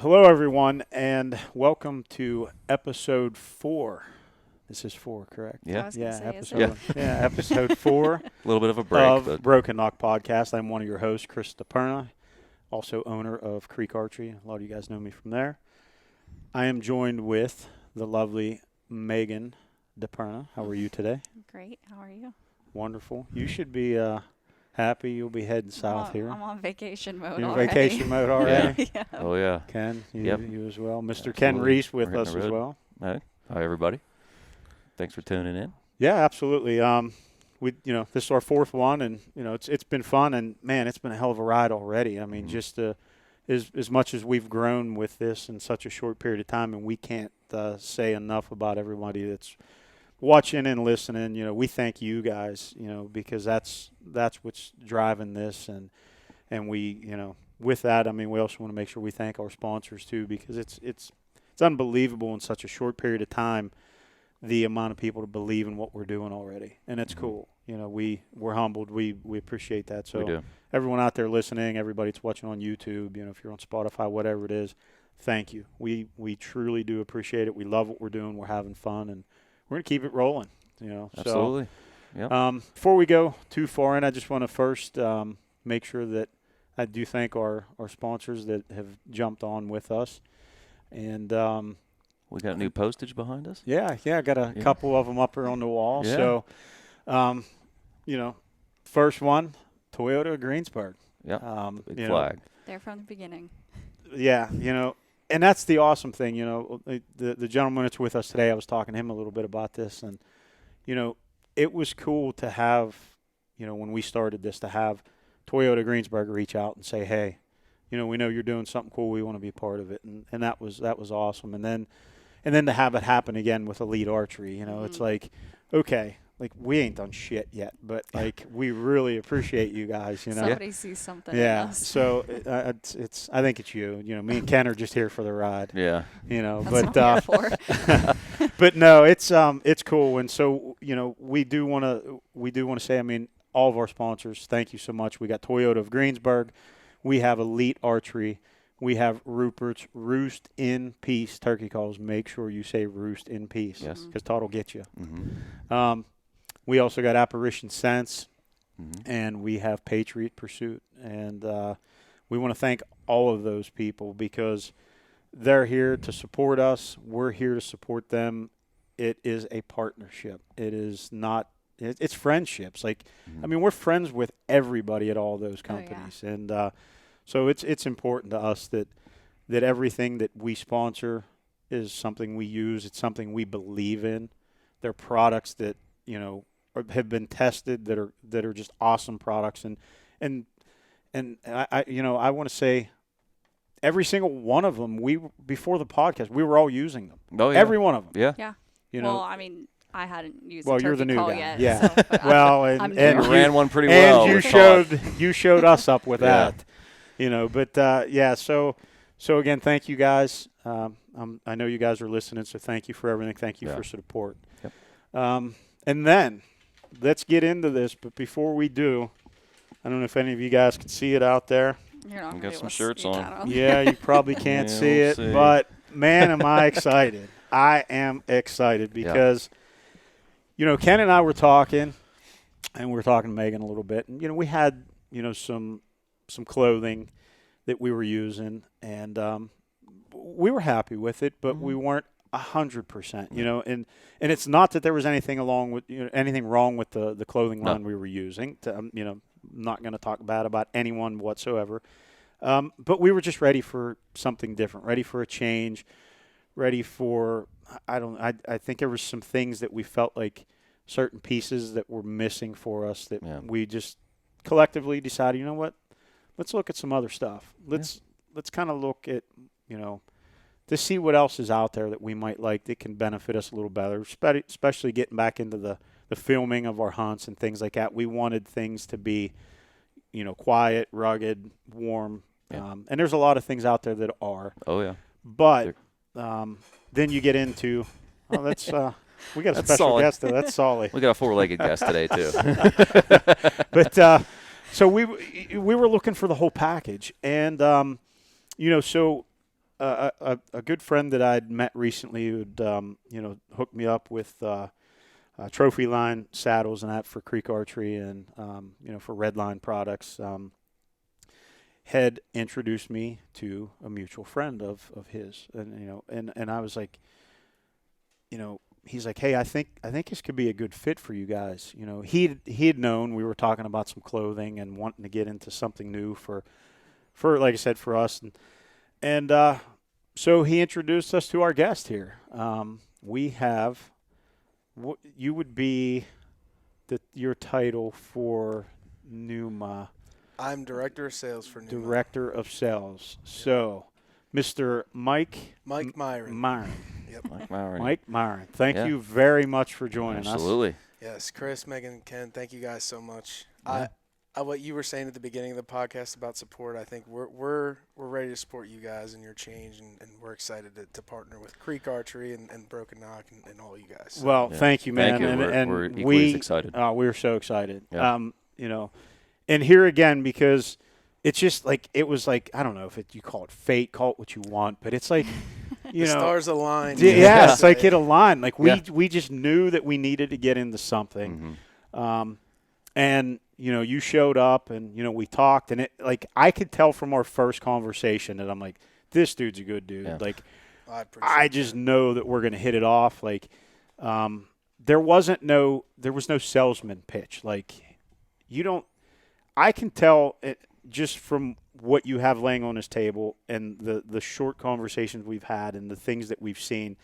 Hello, everyone, and welcome to episode 4. This is 4, correct? Yeah. I was gonna say, episode. Episode 4 A little bit of a break. of But Broken Knock Podcast. I'm one of your hosts, Chris DePerna, also owner of Creek Archery. A lot of you guys know me from there. I am joined with the lovely Megan DePerna. How are you today? Great. How are you? Wonderful. You should be happy. You'll be heading south here. I'm on vacation mode You're in already. vacation mode already? Yeah. oh yeah. Ken, Yep. you as well. Mr. Ken Absolutely. Reese with We're hitting us the as road. well. Hi everybody. Thanks for tuning in. Yeah, absolutely. This is our 4th one, and it's been fun, and man, it's been a hell of a ride already. I mean, just as much as we've grown with this in such a short period of time, and we can't say enough about everybody that's watching and listening. We thank you guys, because that's what's driving this, and we, with that, I mean, we also want to make sure we thank our sponsors too, because it's unbelievable in such a short period of time, the amount of people to believe in what we're doing already, and it's cool. We're humbled. We appreciate that. So We do. everyone out there listening, everybody that's watching on YouTube, if you're on Spotify, whatever it is, thank you. We truly do appreciate it. We love what we're doing. We're having fun, and we're gonna keep it rolling. Absolutely. So, before we go too far in, I just want to first make sure that I do thank our sponsors that have jumped on with us, and We got new postage behind us. I got a couple of them up here on the wall. Yeah. So, first one, Toyota Greensburg. Yeah. Big you know, flag. There from the beginning. Yeah, and that's the awesome thing. The gentleman that's with us today, I was talking to him a little bit about this, and it was cool to have, when we started this, to have Toyota Greensburg reach out and say, hey, we know you're doing something cool. We want to be a part of it, and that was awesome. And then to have it happen again with Elite Archery, it's like, okay, like we ain't done shit yet, but like we really appreciate you guys. Somebody sees something in Yeah, us. so it's. I think it's you. Me and Ken are just here for the ride. Yeah. That's But what I'm here for. but no, it's cool. And so we do want to say, I mean, all of our sponsors, thank you so much. We got Toyota of Greensburg, we have Elite Archery, we have Rupert's Roost in Peace turkey calls. Make sure you say Roost in Peace. Yes. because Todd will get you. Mm-hmm. We also got Apparition Sense. Mm-hmm. And we have Patriot Pursuit. And we want to thank all of those people because they're here to support us. We're here to support them. It is a partnership. It is not – it's friendships. Like, I mean, we're friends with everybody at all those companies. And so it's important to us that everything that we sponsor is something we use. It's something we believe in. They're products that, have been tested that are just awesome products, and I want to say every single one of them, before the podcast we were all using them. Oh yeah. Every one of them. Yeah. Yeah. Well, I mean, I hadn't used Well, a you're the new call guy. yet. Yeah. So, but Well, I'm and new. You ran one pretty and well. you with Todd. showed us up with Yeah. that. But so again, thank you guys. I know you guys are listening, so thank you for everything. Thank you for support. Yep. And then let's get into this. But before we do, I don't know if any of you guys can see it out there. You're not We gonna got be some able to shirts see on. that Yeah, you probably can't Yeah, see we'll it, see. but man, am I excited. I am excited because, Ken and I were talking, and we were talking to Megan a little bit, and, we had, some clothing that we were using, and we were happy with it, but we weren't 100%, and it's not that there was anything wrong with the clothing line we were using. Not going to talk bad about anyone whatsoever. But we were just ready for something different, ready for a change, ready for, I think there were some things that we felt like certain pieces that were missing for us that we just collectively decided, you know what, let's look at some other stuff. Let's kind of look at, to see what else is out there that we might like that can benefit us a little better, especially getting back into the filming of our hunts and things like that. We wanted things to be, quiet, rugged, warm. Yeah. And there's a lot of things out there that are. Oh yeah. But then you get into, that's we got a That's special solid. guest there. That's Solly. We got a 4-legged guest today too. But so we were looking for the whole package, and so a good friend that I'd met recently who'd hooked me up with trophy line saddles and that for creek archery and for red line products. Had introduced me to a mutual friend of his, and I was like, he's like, hey, I think this could be a good fit for you guys. He had known we were talking about some clothing and wanting to get into something new for like I said, for us, and so he introduced us to our guest here. We have what you would be your title for Pnuma. I'm director of sales for Pnuma. Director of sales. Yep. So, Mr. Mike Meiran. Yep. Mike Meiran. Mike Meiran. Thank you very much for joining us. Absolutely. Yes, Chris, Megan, Ken, thank you guys so much. Yeah. What you were saying at the beginning of the podcast about support, I think we're ready to support you guys and your change, and we're excited to partner with Creek Archery and Broken Knock and all you guys. So. Well, thank you, man. Thank you. And we're equally as excited. We're so excited. Yeah. And here again, because it's just like, it was like, I don't know if you call it fate, call it what you want, but it's like, the stars aligned. Yeah, it's like it aligned. Like we just knew that we needed to get into something. Mm-hmm. And, you showed up and, we talked, and it, like, I could tell from our first conversation that I'm like, this dude's a good dude. Yeah. Like, I just know that we're going to hit it off. Like, there was no salesman pitch. Like, I can tell it just from what you have laying on this table and the short conversations we've had and the things that we've seen,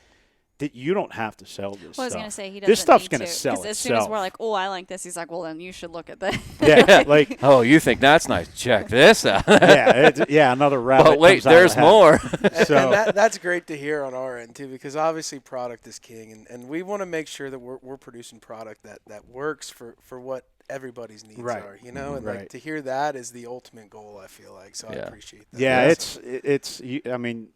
that you don't have to sell this stuff. Well, I was going to say, he doesn't This stuff's going to sell itself. Because as soon as we're like, oh, I like this, he's like, well, then you should look at this. Yeah, like. Oh, you think that's nice? Check this out. Another rabbit. But wait, there's more. So and that's great to hear on our end too, because obviously product is king, and we want to make sure that we're producing product that works for what everybody's needs are, and like to hear that is the ultimate goal, I feel like. So I appreciate that. Yeah, it's I mean,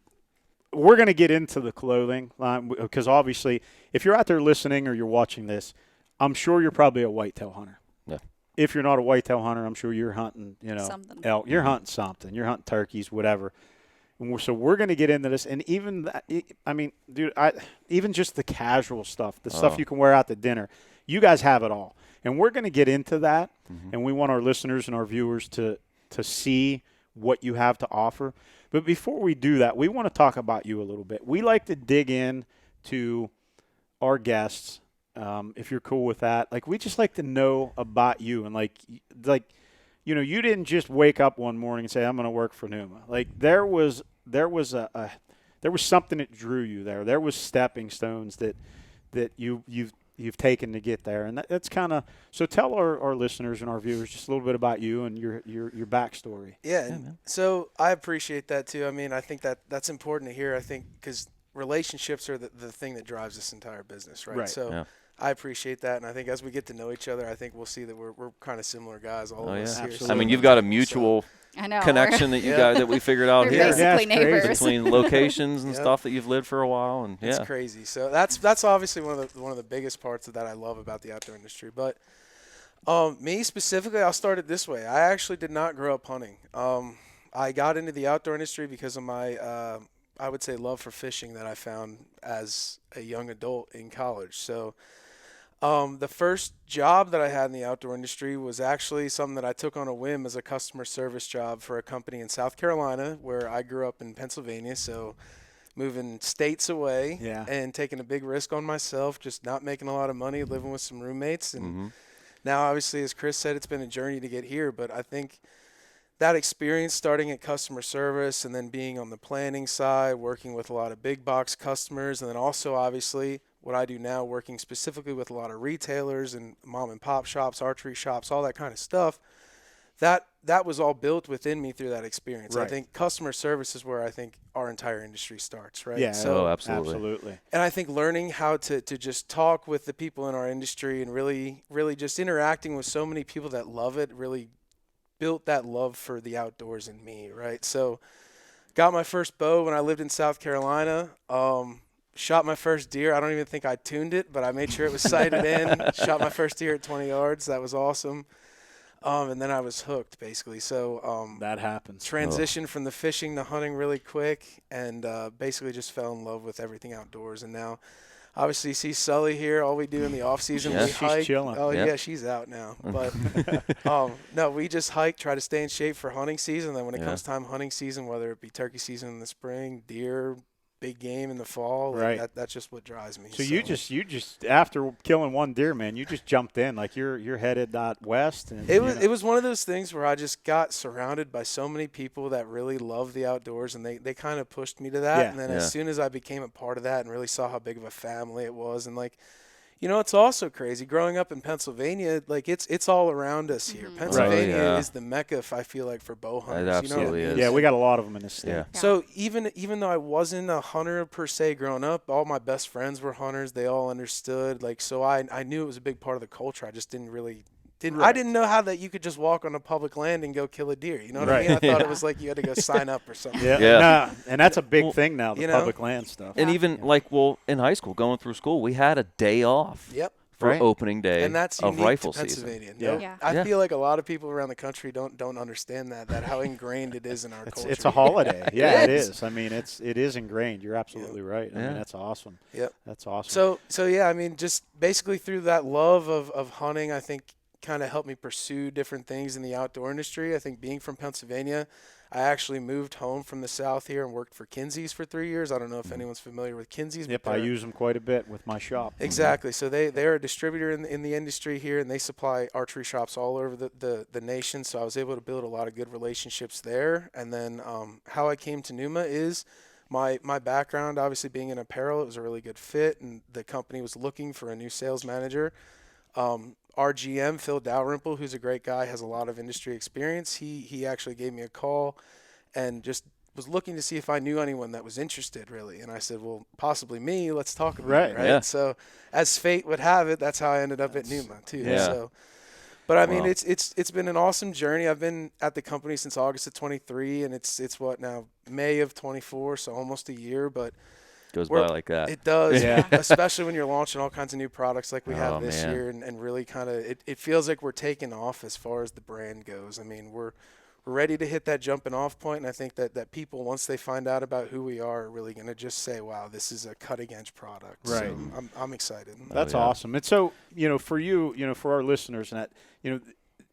we're going to get into the clothing line because obviously if you're out there listening or you're watching this, I'm sure you're probably a whitetail hunter. Yeah. If you're not a whitetail hunter, I'm sure you're hunting, something. elk. You're hunting something. You're hunting turkeys, whatever. And so we're going to get into this, and even that, I mean, dude, even just the casual stuff, the stuff you can wear out to dinner, you guys have it all. And we're going to get into that, and we want our listeners and our viewers to see what you have to offer. But before we do that, we want to talk about you a little bit. We like to dig in to our guests, if you're cool with that. Like, we just like to know about you. And, like you didn't just wake up one morning and say, I'm going to work for Pnuma. Like, there was something that drew you there. There was stepping stones that you've taken to get there, and that's kind of so. Tell our listeners and our viewers just a little bit about you and your backstory. Yeah, so I appreciate that too. I mean, I think that's important to hear. I think because relationships are the thing that drives this entire business, right? So I appreciate that, and I think as we get to know each other, I think we'll see that we're kind of similar guys. All of us here. I mean, you've got a mutual. Connection that you guys that we figured out we're here. Basically neighbors. Between locations and stuff that you've lived for a while, and it's crazy. So that's obviously one of the biggest parts that I love about the outdoor industry. But me specifically, I'll start it this way. I actually did not grow up hunting. I got into the outdoor industry because of my I would say love for fishing that I found as a young adult in college. So. The first job that I had in the outdoor industry was actually something that I took on a whim as a customer service job for a company in South Carolina, where I grew up in Pennsylvania. So moving states away and taking a big risk on myself, just not making a lot of money, living with some roommates. And now, obviously, as Chris said, it's been a journey to get here. But I think that experience starting at customer service and then being on the planning side, working with a lot of big box customers, and then also, obviously, what I do now, working specifically with a lot of retailers and mom and pop shops, archery shops, all that kind of stuff, that was all built within me through that experience. I think customer service is where I think our entire industry starts, right? Yeah, so, absolutely. And I think learning how to just talk with the people in our industry and really, really just interacting with so many people that love it really built that love for the outdoors in me, right? So got my first bow when I lived in South Carolina. Shot my first deer. I don't even think I tuned it, but I made sure it was sighted in. Shot my first deer at 20 yards. That was awesome. And then I was hooked, basically. So That happens. transitioned from the fishing to hunting really quick, and basically just fell in love with everything outdoors. And now, obviously, you see Sully here. All we do in the off season, Yeah. we She's hike. chilling. Oh Yeah. yeah, she's out now. But no, we just hike, try to stay in shape for hunting season. Then when it Yeah. comes time hunting season, whether it be turkey season in the spring, deer, big game in the fall, like Right. that's just what drives me. So you just after killing one deer, man, you just jumped in like you're headed out west. And, It was one of those things where I just got surrounded by so many people that really love the outdoors, and they kind of pushed me to that. Yeah. And then Yeah. as soon as I became a part of that and really saw how big of a family it was, and like, it's also crazy growing up in Pennsylvania. Like it's all around us here. Pennsylvania yeah. is the mecca, I feel like, for bow hunters. absolutely is. Yeah, we got a lot of them in this state. Yeah. So even though I wasn't a hunter per se growing up, all my best friends were hunters. They all understood. Like, so I knew it was a big part of the culture. I just didn't really I Right. didn't know how that you could just walk on a public land and go kill a deer. You know what Right. I mean? I thought it was like you had to go sign up or something. Yeah. Yeah. Nah, and that's a big Well, thing now, the you know? public land stuff. And even in high school, going through school, we had a day off Yep. for Right. opening day And that's of unique rifle to season. Pennsylvania. Yeah. Yeah. I Yeah. feel like a lot of people around the country don't understand that how ingrained it is in our culture. It's a holiday. Yeah, it is. is. I mean, it is ingrained. You're absolutely right. I mean, Yeah. that's awesome. Yep. That's awesome. So yeah, I mean, just basically through that love of hunting, I think kind of helped me pursue different things in the outdoor industry. I think being from Pennsylvania, I actually moved home from the South here and worked for Kinsey's for 3 years. I don't know if anyone's familiar with Kinsey's. Yep, but I they're- use them quite a bit with my shop. Exactly. So they're a distributor in the industry here, and they supply archery shops all over the nation. So I was able to build a lot of good relationships there. And then how I came to Pnuma is my background, obviously being in apparel, it was a really good fit, and the company was looking for a new sales manager. Our GM, Phil Dalrymple, who's a great guy, has a lot of industry experience. He actually gave me a call and just was looking to see if I knew anyone that was interested, really. And I said, well, possibly me. Let's talk about Right, it, right? yeah. So as fate would have it, that's how I ended up at Pnuma, too. Yeah. So, but I mean, Wow. it's been an awesome journey. I've been at the company since August of 23, and it's what now, May of 24, so almost a year. But Goes We're- by like that. it does, Yeah. especially when you're launching all kinds of new products like we Oh, have this man. year, and really kind of it feels like we're taking off as far as the brand goes. I mean, we're ready to hit that jumping off point, and I think that people, once they find out about who we are really going to just say, wow, this is a cutting edge product. Right. So I'm excited. That's yeah. awesome. And so, for you, for our listeners, and that,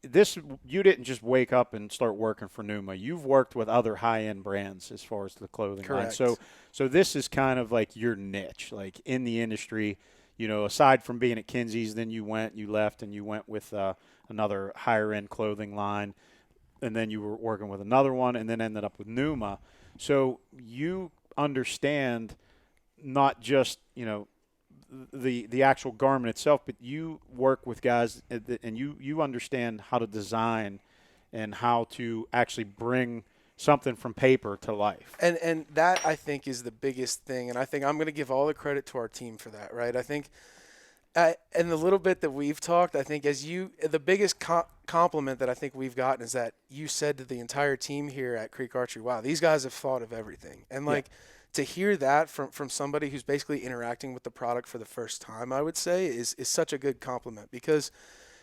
this, you didn't just wake up and start working for Pnuma. You've worked with other high-end brands as far as the clothing line. Correct. So this is kind of like your niche, like in the industry. Aside from being at Kinsey's, then you left, and you went with another higher-end clothing line, and then you were working with another one, and then ended up with Pnuma. So you understand not just the actual garment itself, but you work with guys and you understand how to design and how to actually bring something from paper to life. And that, I think, is the biggest thing. And I think I'm going to give all the credit to our team for that, right? I think and the little bit that we've talked, I think the biggest compliment that I think we've gotten is that you said to the entire team here at Creek Archery, wow, these guys have thought of everything. And to hear that from somebody who's basically interacting with the product for the first time, I would say is such a good compliment, because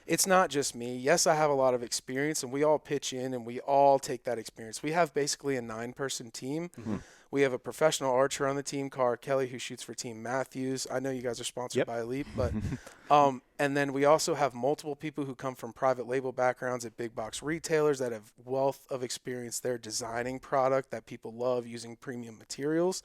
it's not just me. Yes, I have a lot of experience, and we all pitch in and we all take that experience. We have basically a 9-person team. Mm-hmm. We have a professional archer on the team, Cara Kelly, who shoots for Team Matthews. I know you guys are sponsored Yep. by Elite, but and then we also have multiple people who come from private label backgrounds at big box retailers that have wealth of experience there designing product that people love using premium materials.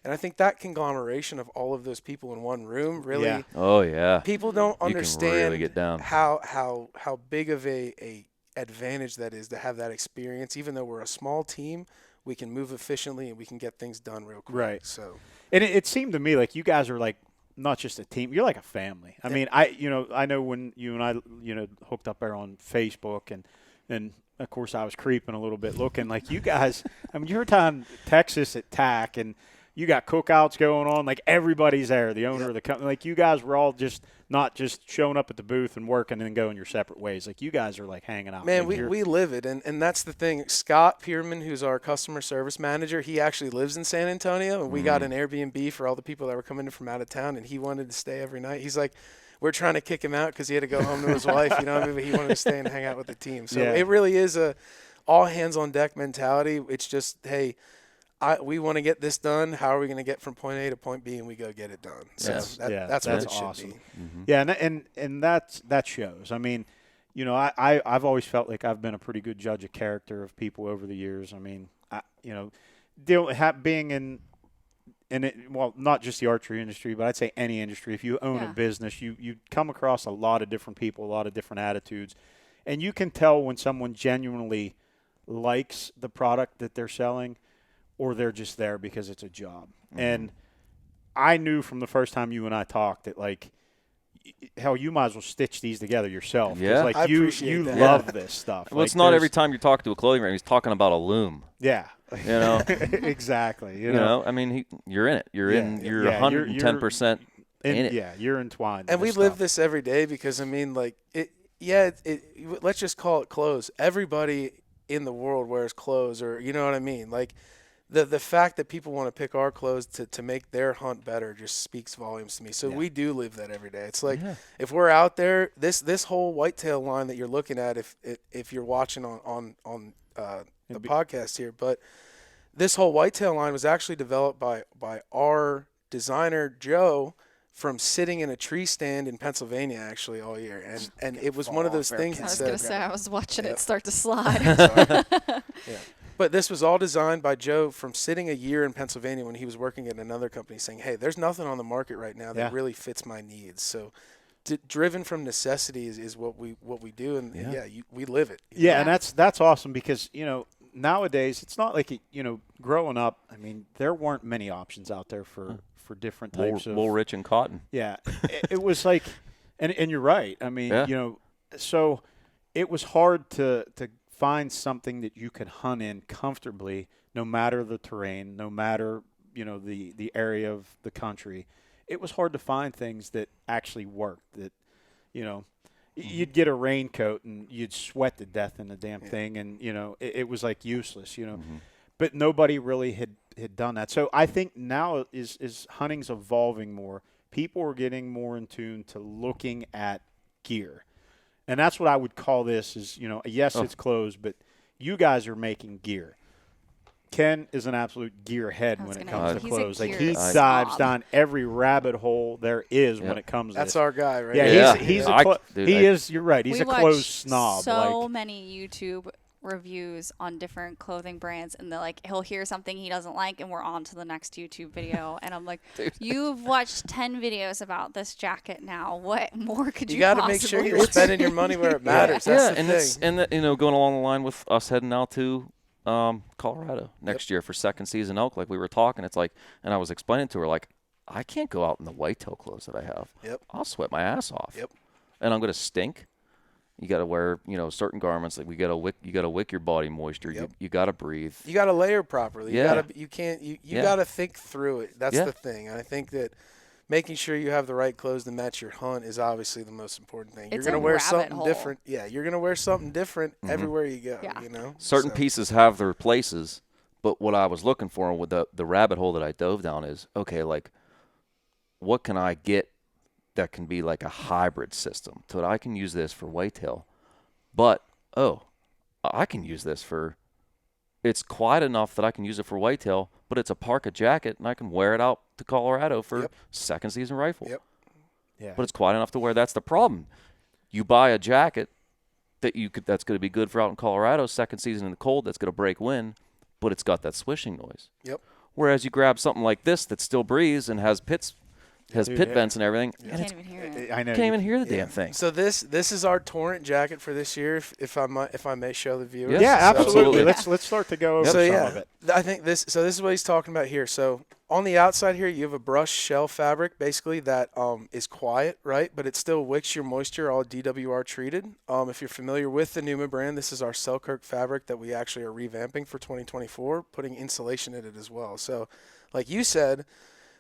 And I think that conglomeration of all of those people in one room really Yeah. Oh, yeah. people don't You can understand really get down. how big of a advantage that is to have that experience. Even though we're a small team, we can move efficiently and we can get things done real quick. Right. So And it seemed to me like you guys are like not just a team, you're like a family. I mean, I know when you and I hooked up there on Facebook, and of course I was creeping a little bit looking like you guys. I mean, you're down Texas at TAC, and you got cookouts going on, like everybody's there, the owner of the company. Like you guys were all just not just showing up at the booth and working and then going your separate ways. Like you guys are like hanging out. man, Like, we live it, and that's the thing. Scott Pierman, who's our customer service manager, he actually lives in San Antonio, and we got an Airbnb for all the people that were coming in from out of town, and he wanted to stay every night. He's like, we're trying to kick him out because he had to go home to his wife. You know what I mean? But he wanted to stay and hang out with the team. So Yeah. it really is a all hands on deck mentality. It's just, hey, we want to get this done. How are we going to get from point A to point B, and we go get it done? So Yes. that's what it should awesome. be. Yeah, and that shows. I mean, I've always felt like I've been a pretty good judge of character of people over the years. I mean, being in it, well, not just the archery industry, but I'd say any industry. If you own a business, you come across a lot of different people, a lot of different attitudes, and you can tell when someone genuinely likes the product that they're selling, or they're just there because it's a job. And I knew from the first time you and I talked that, like, hell, you might as well stitch these together yourself. Yeah. Like, I you appreciate that. love this stuff. Well, Like, it's not every time you talk to a clothing brand, he's talking about a loom. Yeah. You know, Exactly. You you know. know. I mean, you're in it. You're Yeah. You're Yeah, 110% in it. Yeah, you're entwined. And in we this live stuff. this every day because, I mean, like, let's just call it clothes. Everybody in the world wears clothes, or, you know what I mean? Like, the fact that people want to pick our clothes to make their hunt better just speaks volumes to me. So we do live that every day. It's like, if we're out there, this whole whitetail line that you're looking at, if you're watching on the podcast here, but this whole whitetail line was actually developed by our designer Joe, from sitting in a tree stand in Pennsylvania actually all year, and it was one of those things I that was going to said, say, I was watching Yep. it start to slide. yeah. But this was all designed by Joe from sitting a year in Pennsylvania when he was working at another company, saying, hey, there's nothing on the market right now that really fits my needs. So driven from necessity is what we do, and we live it. Yeah, and that's awesome because, nowadays it's not like, growing up, I mean, there weren't many options out there for different types of Wool, rich, and cotton. Yeah, it was like, and you're right. I mean, so it was hard to find something that you could hunt in comfortably, no matter the terrain, no matter the area of the country. It was hard to find things that actually worked. That you'd get a raincoat and you'd sweat to death in the damn thing, and it was like useless. But nobody really had done that. So I think now is hunting's evolving more. People are getting more in tune to looking at gear. And that's what I would call this is, yes, it's clothes, but you guys are making gear. Ken is an absolute gearhead when it comes to he's a clothes. Like, gear he snob. dives down every rabbit hole there is when it comes to That's this. our guy, right? Yeah, he's Dude, he is. You're right. He's We a watch clothes snob. So like, many YouTube reviews on different clothing brands, and he'll hear something he doesn't like, and we're on to the next YouTube video. And I'm like, you've watched 10 videos about this jacket now. What more could you got to possibly make sure you're spending your money where it matters. That's the thing. And going along the line with us heading out to Colorado next year for second season elk, like we were talking, it's like, and I was explaining to her, like, I can't go out in the whitetail clothes that I have. Yep. I'll sweat my ass off. Yep. And I'm going to stink. You got to wear, certain garments. Like, you got to wick your body moisture. Yep. You got to breathe. You got to layer properly. Yeah. You got to think through it. That's the thing. And I think that making sure you have the right clothes to match your hunt is obviously the most important thing. You're going to wear something different. Yeah, you're going to wear something different everywhere you go, Certain pieces have their places, but what I was looking for with the rabbit hole that I dove down is, okay, like, what can I get that can be like a hybrid system so that I can use this for whitetail, but, I can use this for, it's quiet enough that I can use it for whitetail, but it's a parka jacket and I can wear it out to Colorado for second season rifle. Yep. yeah. But it's quiet enough to wear. That's the problem. You buy a jacket that's going to be good for out in Colorado, second season in the cold, that's going to break wind, but it's got that swishing noise. Yep. Whereas you grab something like this that still breathes and has pit vents and everything, You and can't even hear it. I know. you can't even hear the damn thing. So this is our torrent jacket for this year, if I may show the viewers. Yes, Yeah, absolutely. absolutely. Let's start to go over So some of it. I think this is what he's talking about here. So on the outside here, you have a brushed shell fabric, basically that is quiet, right? But it still wicks your moisture, all DWR treated. If you're familiar with the Pnuma brand, this is our Selkirk fabric that we actually are revamping for 2024, putting insulation in it as well. So, like you said,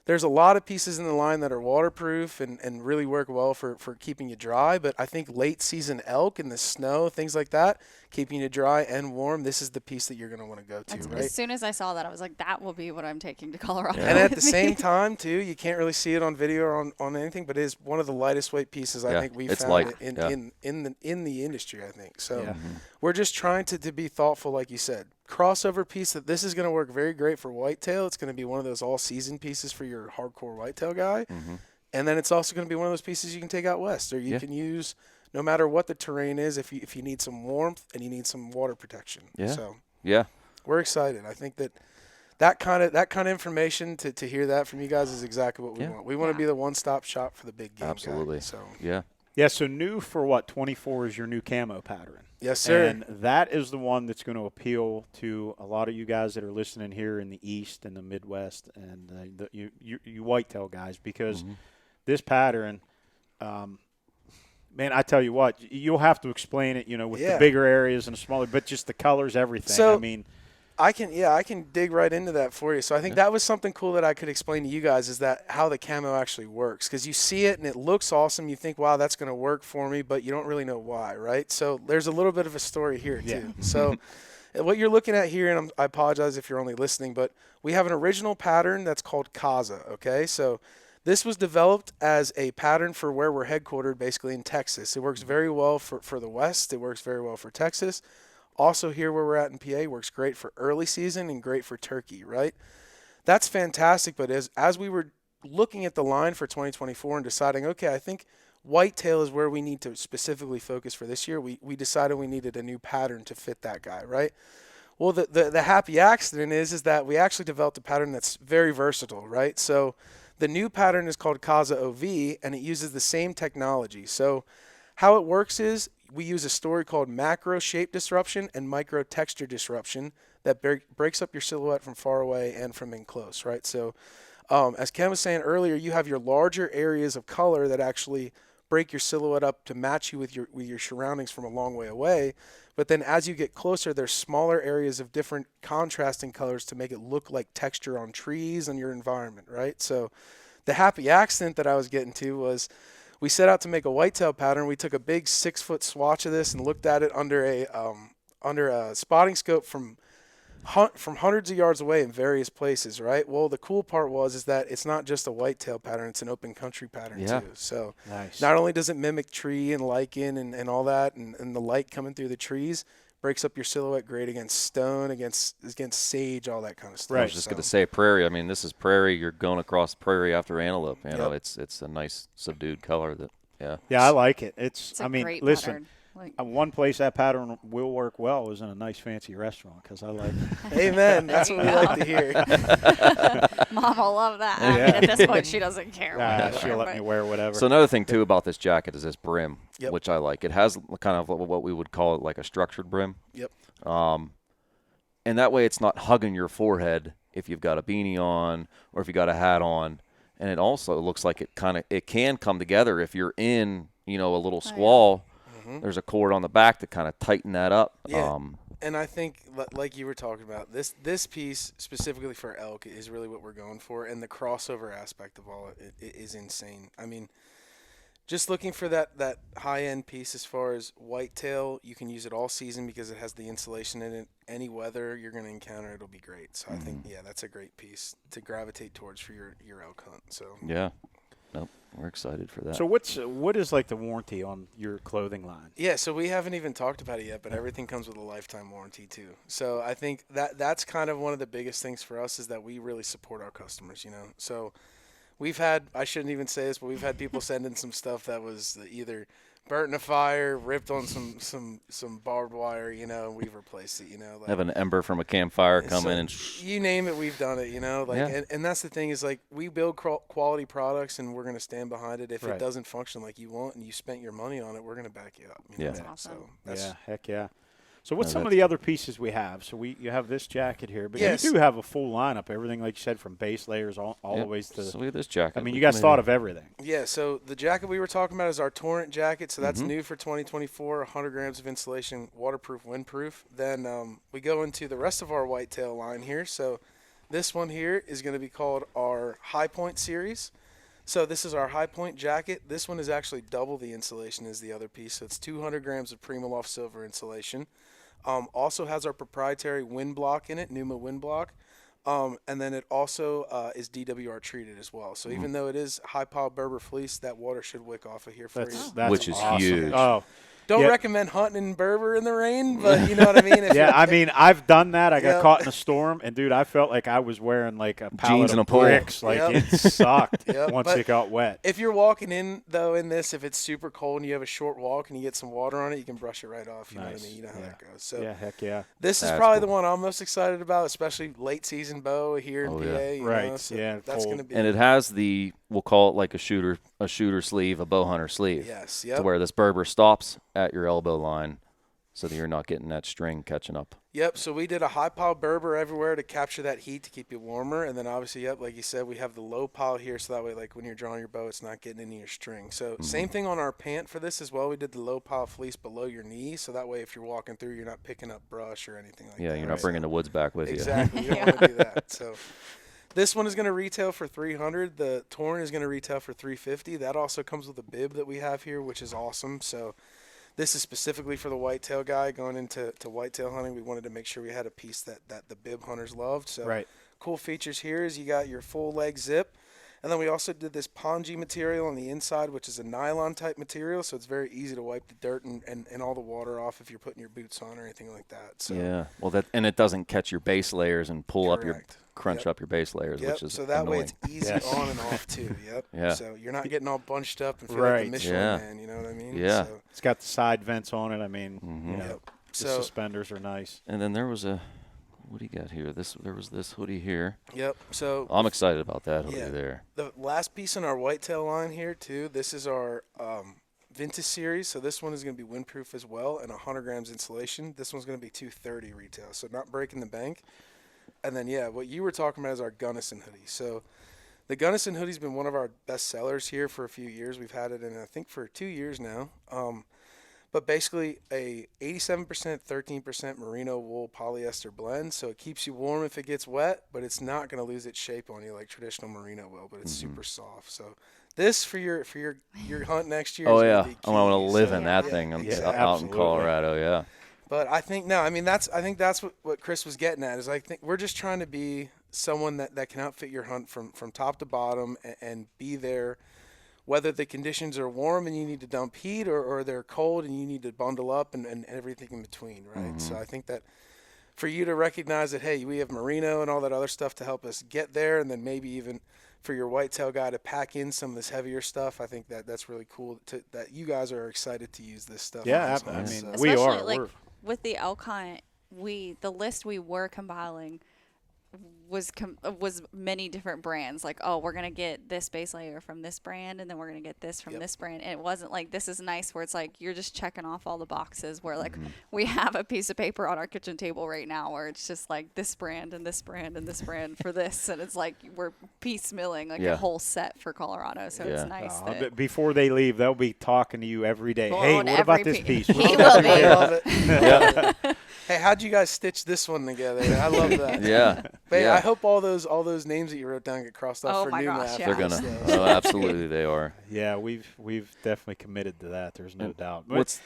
there's a lot of pieces in the line that are waterproof and really work well for keeping you dry. But I think late season elk in the snow, things like that, keeping you dry and warm, this is the piece that you're going to want to go to, right? As soon as I saw that, I was like, that will be what I'm taking to Colorado. And at with the me. same time, too, you can't really see it on video or on anything, but it is one of the lightest weight pieces I think we've found light. in the industry, I think. So we're just trying to be thoughtful, like you said. Crossover piece that this is going to work very great for whitetail. It's going to be one of those all-season pieces for your hardcore whitetail guy. And then it's also going to be one of those pieces you can take out west, or you can use no matter what the terrain is if you need some warmth and you need some water protection. So we're excited. I think that kind of information to hear that from you guys is exactly what we want. We want to be the one-stop shop for the big game Absolutely. guy. So Yeah, so new for what, 24 is your new camo pattern. Yes, sir. And that is the one that's going to appeal to a lot of you guys that are listening here in the East and the Midwest and you whitetail guys, because this pattern, man, I tell you what, you'll have to explain it, with the bigger areas and the smaller, but just the colors, everything. So, I mean, I can dig right into that for you. So I think that was something cool that I could explain to you guys, is that how the camo actually works. Because you see it and it looks awesome. You think, wow, that's going to work for me, but you don't really know why, right? So there's a little bit of a story here too. So what you're looking at here, and I apologize if you're only listening, but we have an original pattern that's called Caza, okay? So this was developed as a pattern for where we're headquartered, basically in Texas. It works very well for the West. It works very well for Texas. Also here where we're at in PA, works great for early season and great for turkey, right? That's fantastic, but as we were looking at the line for 2024 and deciding, okay, I think whitetail is where we need to specifically focus for this year, we decided we needed a new pattern to fit that guy, right? Well, the happy accident is that we actually developed a pattern that's very versatile, right? So the new pattern is called Caza OV, and it uses the same technology. So how it works is we use a story called macro shape disruption and micro texture disruption that breaks up your silhouette from far away and from in close, right? So as Ken was saying earlier, you have your larger areas of color that actually break your silhouette up to match you with your surroundings from a long way away. But then as you get closer, there's smaller areas of different contrasting colors to make it look like texture on trees and your environment, right? So the happy accident that I was getting to was we set out to make a whitetail pattern. We took a big 6-foot swatch of this and looked at it under a spotting scope from hundreds of yards away in various places, right? Well, the cool part is that it's not just a whitetail pattern, it's an open country pattern too. So not only does it mimic tree and lichen and all that and the light coming through the trees, breaks up your silhouette great against stone, against sage, all that kind of stuff. I was just going to say prairie. I mean, this is prairie. You're going across prairie after antelope. You know, it's a nice subdued color. Yeah, I like it. It's I mean, great listen. pattern. One place that pattern will work well is in a nice fancy restaurant, because I like it. Amen. That's what we like to hear. Mom will love that. I mean, at this point, she doesn't care. She'll let me wear whatever. So another thing, too, about this jacket is this brim, Yep. which I like. It has kind of what we would call it like a structured brim. Yep. And that way it's not hugging your forehead if you've got a beanie on or if you got a hat on. And it also looks like it can come together if you're in, a little squall. There's a cord on the back to kind of tighten that up. Yeah. And I think, like you were talking about, this piece specifically for elk is really what we're going for, and the crossover aspect of all it is insane. I mean, just looking for that high-end piece as far as whitetail, you can use it all season because it has the insulation in it. Any weather you're going to encounter, it'll be great. So I think, that's a great piece to gravitate towards for your elk hunt. So yeah. Nope. We're excited for that. So what is like the warranty on your clothing line? Yeah, so we haven't even talked about it yet, but everything comes with a lifetime warranty too. So I think that's kind of one of the biggest things for us is that we really support our customers, So we've had, I shouldn't even say this, but we've had people send in some stuff that was either burnt in a fire, ripped on some barbed wire, and we've replaced it, Like, have an ember from a campfire come in and you name it, we've done it, and that's the thing is like we build quality products and we're going to stand behind it. If it doesn't function like you want and you spent your money on it, we're going to back you up. That's awesome. So Heck yeah. So what's some of the other pieces we have? So you have this jacket here, but Yes. you do have a full lineup. Everything, like you said, from base layers all the ways to. So look at this jacket. I mean, you guys thought of everything. Yeah, so the jacket we were talking about is our Torrent jacket. So that's new for 2024, 100 grams of insulation, waterproof, windproof. Then we go into the rest of our whitetail line here. So This one here is going to be called our High Point series. So this is our High Point jacket. This one is actually double the insulation as the other piece. So it's 200 grams of Primaloft silver insulation. Also has our proprietary wind block in it, Pnuma wind block. And then it also is DWR treated as well. So even though it is high pile Berber fleece, that water should wick off of here for you. That's Which is awesome. huge. Oh, Don't Yeah. recommend hunting in Berber in the rain, but you know what I mean? yeah, I mean, I've done that. I got Yep. caught in a storm, and dude, I felt like I was wearing like a pallet Jeans and of a pole. bricks. Like Yep. it sucked Yep, once but it got wet. If you're walking in, though, in this, if it's super cold and you have a short walk and you get some water on it, you can brush it right off. You know what I Nice. mean? You know how Yeah. that goes. So Yeah, heck yeah. this is That's probably cool. the one I'm most excited about, especially late season bow here in Oh, PA. yeah. You Right, know, so yeah, that's cold. going to be. And it has the, we'll call it like a shooter sleeve, a bow hunter sleeve. Yes, To yep. where this Berber stops at your elbow line so that you're not getting that string catching up. Yep, so we did a high pile Berber everywhere to capture that heat to keep you warmer. And then obviously, yep, like you said, we have the low pile here so that way, like when you're drawing your bow, it's not getting into your string. So same thing on our pant for this as well. We did the low pile fleece below your knee. So that way, if you're walking through, you're not picking up brush or anything like that. Yeah, you're not right? bringing the woods back with Exactly. You don't want to do that. So this one is going to retail for $300. The Torn is going to retail for $350. That also comes with a bib that we have here, which is awesome. So this is specifically for the whitetail guy going into whitetail hunting. We wanted to make sure we had a piece that the bib hunters loved. So Right. cool features here is you got your full leg zip. And then we also did this pongee material on the inside, which is a nylon type material. So it's very easy to wipe the dirt and all the water off if you're putting your boots on or anything like that. So Yeah. Well, and it doesn't catch your base layers and pull up your, Correct. crunch Yep. up your base layers, Yep, which is so that annoying. way it's easy Yes. on and off too. Yep. Yeah. So you're not getting all bunched up and feel like Right. the Michelin Yeah. man. You know what I mean? Yeah. So, It's got the side vents on it. I mean, you know, Yep. the So suspenders are nice. And then there was a, what do you got here? There was this hoodie here. yep. So I'm excited about that hoodie Yeah. there. the last piece in our whitetail line here too. This is our Vintage series. So this one is going to be windproof as well and 100 grams insulation. This one's going to be $230 retail. So not breaking the bank. And then yeah, what you were talking about is our Gunnison hoodie. So the Gunnison hoodie's been one of our best sellers here for a few years. We've had it in I think for 2 years now. But basically a 87%, 13% merino wool polyester blend. So it keeps you warm if it gets wet, but it's not going to lose its shape on you like traditional merino will, but it's super soft. So this for your hunt next year Oh is yeah, gonna be I want to key. live So, in that yeah, thing yeah, out in absolutely. Colorado. Yeah. But I think I think that's what Chris was getting at is I think we're just trying to be someone that can outfit your hunt from top to bottom and be there whether the conditions are warm and you need to dump heat or they're cold and you need to bundle up and everything in between, right? So I think that for you to recognize that, hey, we have merino and all that other stuff to help us get there, and then maybe even for your whitetail guy to pack in some of this heavier stuff, I think that's really cool that you guys are excited to use this stuff. Yeah, on this I hunt, mean, so. we Especially are. like We're- with the elk hunt, the list we were compiling was many different brands. Like, oh, we're gonna get this base layer from this brand, and then we're gonna get this from this brand. And it wasn't like this is nice where it's like you're just checking off all the boxes. Where like we have a piece of paper on our kitchen table right now where it's just like this brand and this brand and this brand for this, and it's like we're piecemealing like Yeah. a whole set for Colorado. So it's Yeah. nice but that. before they leave, they'll be talking to you every day. Well, Hey, on what about every this piece. piece? What He about will this be. I piece? love it. Hey, how'd you guys stitch this one together? I love that. Yeah. But yeah. I hope all those names that you wrote down get crossed off Oh for my Pnuma gosh, after yeah. They're gonna. this, though. Oh, absolutely, they are. Yeah, we've definitely committed to that. There's no doubt. But What's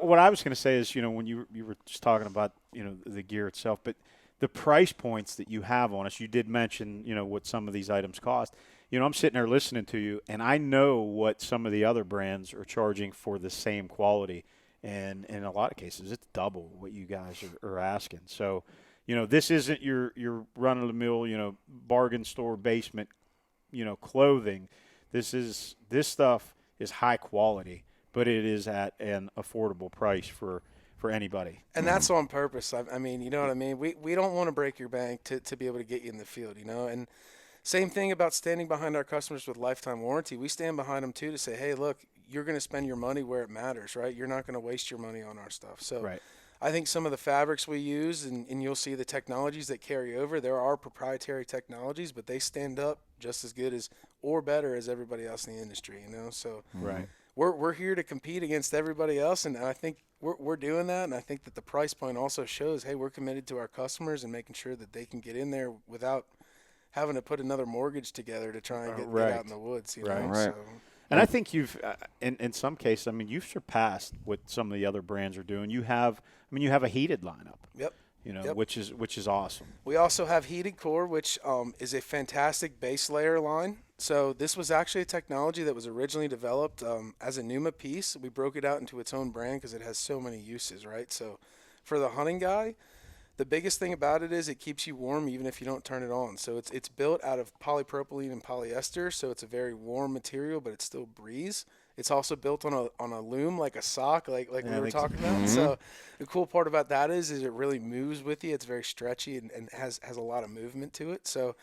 what I was going to say is, when you were just talking about, the gear itself, but the price points that you have on us, you did mention, what some of these items cost. I'm sitting there listening to you, and I know what some of the other brands are charging for the same quality. And in a lot of cases, it's double what you guys are asking. So, this isn't your run-of-the-mill, bargain store basement, clothing. This stuff is high quality, but it is at an affordable price for anybody. And that's on purpose. I mean, you know what I mean? We don't want to break your bank to be able to get you in the field, And same thing about standing behind our customers with lifetime warranty. We stand behind them, too, to say, hey, look, you're going to spend your money where it matters, right? You're not going to waste your money on our stuff. So Right. I think some of the fabrics we use, and you'll see the technologies that carry over, there are proprietary technologies, but they stand up just as good as or better as everybody else in the industry, So Right. we're here to compete against everybody else, and I think we're doing that, and I think that the price point also shows, hey, we're committed to our customers and making sure that they can get in there without having to put another mortgage together to try and get out in the woods, you know. Right. So. And I think you've, in some cases, I mean, you've surpassed what some of the other brands are doing. You have a heated lineup. Yep. You know, which is awesome. We also have heated core, which is a fantastic base layer line. So this was actually a technology that was originally developed as a Pnuma piece. We broke it out into its own brand because it has so many uses, right? So for the hunting guy, the biggest thing about it is it keeps you warm even if you don't turn it on. So it's built out of polypropylene and polyester, so it's a very warm material, but it still breathes. It's also built on a loom, like a sock, like we were talking about. Mm-hmm. So the cool part about that is it really moves with you. It's very stretchy and has a lot of movement to it. So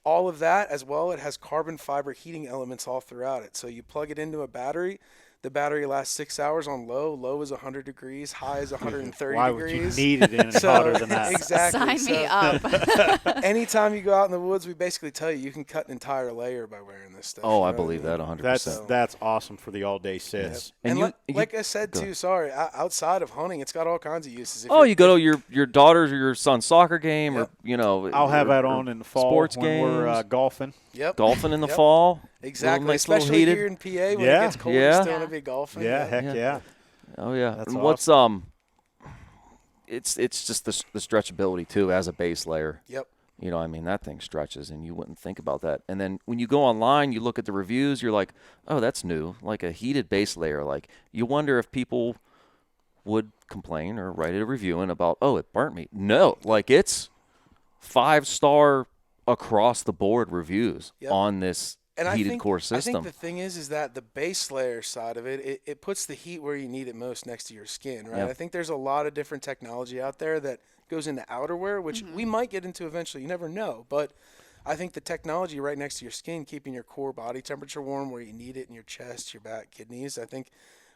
all of that as well, it has carbon fiber heating elements all throughout it. So you plug it into a battery. The battery lasts 6 hours on low. Low is 100 degrees. High is 130 Why degrees. Why would you need it any hotter than that? Exactly. Sign me up. Anytime you go out in the woods, we basically tell you can cut an entire layer by wearing this stuff. Oh, I believe that 100%. That's awesome for the all-day sits. Yep. And like I said, too, outside of hunting, it's got all kinds of uses. You go to your daughter's or your son's soccer game, or, you know. I'll have that on in the fall sports when games. we're golfing. Yep. Golfing in the fall. Exactly, nice especially heated. here in PA when it gets cold, you still want to be golfing. Yeah, heck yeah. Oh yeah. That's and awesome. It's just the stretchability too as a base layer. Yep. You know, I mean, that thing stretches, and you wouldn't think about that. And then when you go online, you look at the reviews, you're like, oh, that's new, like a heated base layer. Like, you wonder if people would complain or write a review in about, oh, it burnt me. No, like it's 5-star across the board reviews on this heated core system. I think the thing is that the base layer side of it puts the heat where you need it most next to your skin, right? Yep. I think there's a lot of different technology out there that goes into outerwear, which we might get into eventually. You never know. But I think the technology right next to your skin, keeping your core body temperature warm where you need it in your chest, your back, kidneys, I think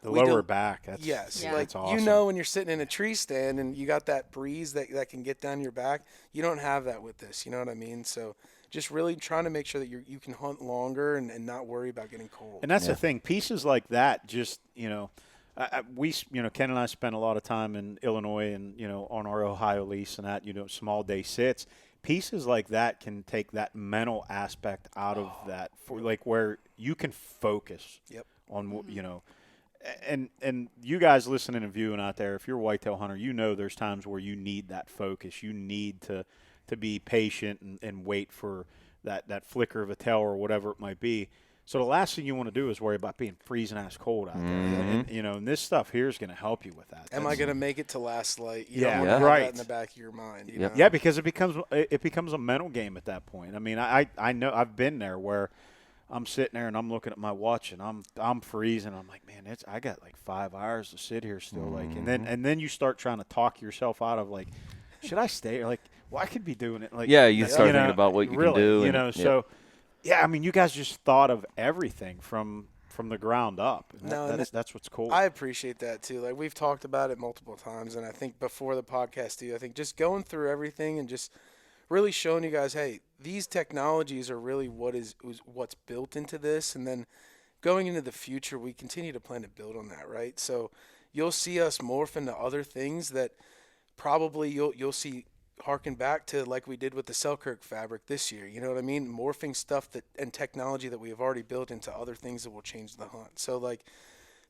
the lower back. That's awesome. You know, when you're sitting in a tree stand and you got that breeze that can get down your back, you don't have that with this. You know what I mean? So just really trying to make sure that you can hunt longer and not worry about getting cold. And that's the thing. Pieces like that, just, you know, Ken and I spent a lot of time in Illinois and, you know, on our Ohio lease and that, you know, small day sits. Pieces like that can take that mental aspect out of that, for like where you can focus on, you know, and you guys listening and viewing out there, if you're a whitetail hunter, you know there's times where you need that focus. You need to be patient and wait for that flicker of a tail or whatever it might be. So the last thing you want to do is worry about being freezing ass cold out there. And, you know, and this stuff here is going to help you with that. Am I going to make it to last light? You Yeah, don't want to right. have that in the back of your mind. You know? Yeah, because it becomes a mental game at that point. I mean, I know I've been there where I'm sitting there and I'm looking at my watch and I'm freezing. I'm like, man, I got like 5 hours to sit here still. Like, and then you start trying to talk yourself out of like, should I stay? Or like, well, I could be doing it. Like, you start thinking about what you can do. You know, so yeah, I mean, you guys just thought of everything from the ground up. And that's what's cool. I appreciate that too. Like, we've talked about it multiple times, and I think before the podcast too, I think just going through everything and just really showing you guys, hey, these technologies are really what's built into this, and then going into the future, we continue to plan to build on that, right? So you'll see us morph into other things that probably you'll see harken back to like we did with the Selkirk fabric this year. You know what I mean? Morphing stuff and technology that we have already built into other things that will change the hunt. So like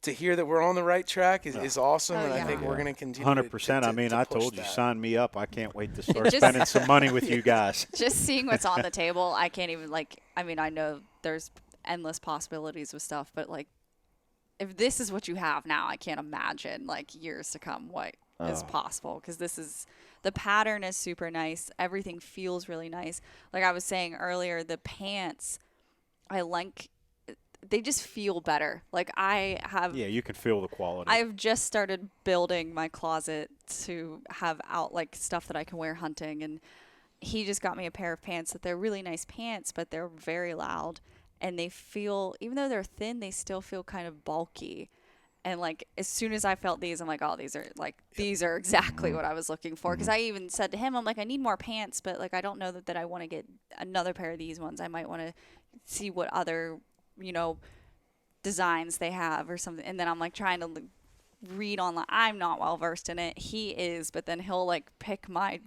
to hear that we're on the right track is awesome, and I think we're going to continue. 100%. I mean, I told you, sign me up. I can't wait to start spending some money with you guys. Just seeing what's on the table, I can't even I mean, I know there's endless possibilities with stuff, but like if this is what you have now, I can't imagine like years to come what is possible, because the pattern is super nice. Everything feels really nice. Like I was saying earlier, the pants, they just feel better. Like you can feel the quality. I've just started building my closet to have out like stuff that I can wear hunting, and he just got me a pair of pants that they're really nice pants, but they're very loud, and they feel, even though they're thin, they still feel kind of bulky. And like as soon as I felt these, I'm like, oh, these are exactly what I was looking for. Because I even said to him, I'm like, I need more pants, but like I don't know that I want to get another pair of these ones. I might want to see what other, you know, designs they have or something, and then I'm like trying to read online. I'm not well versed in it. He is, but then he'll like pick my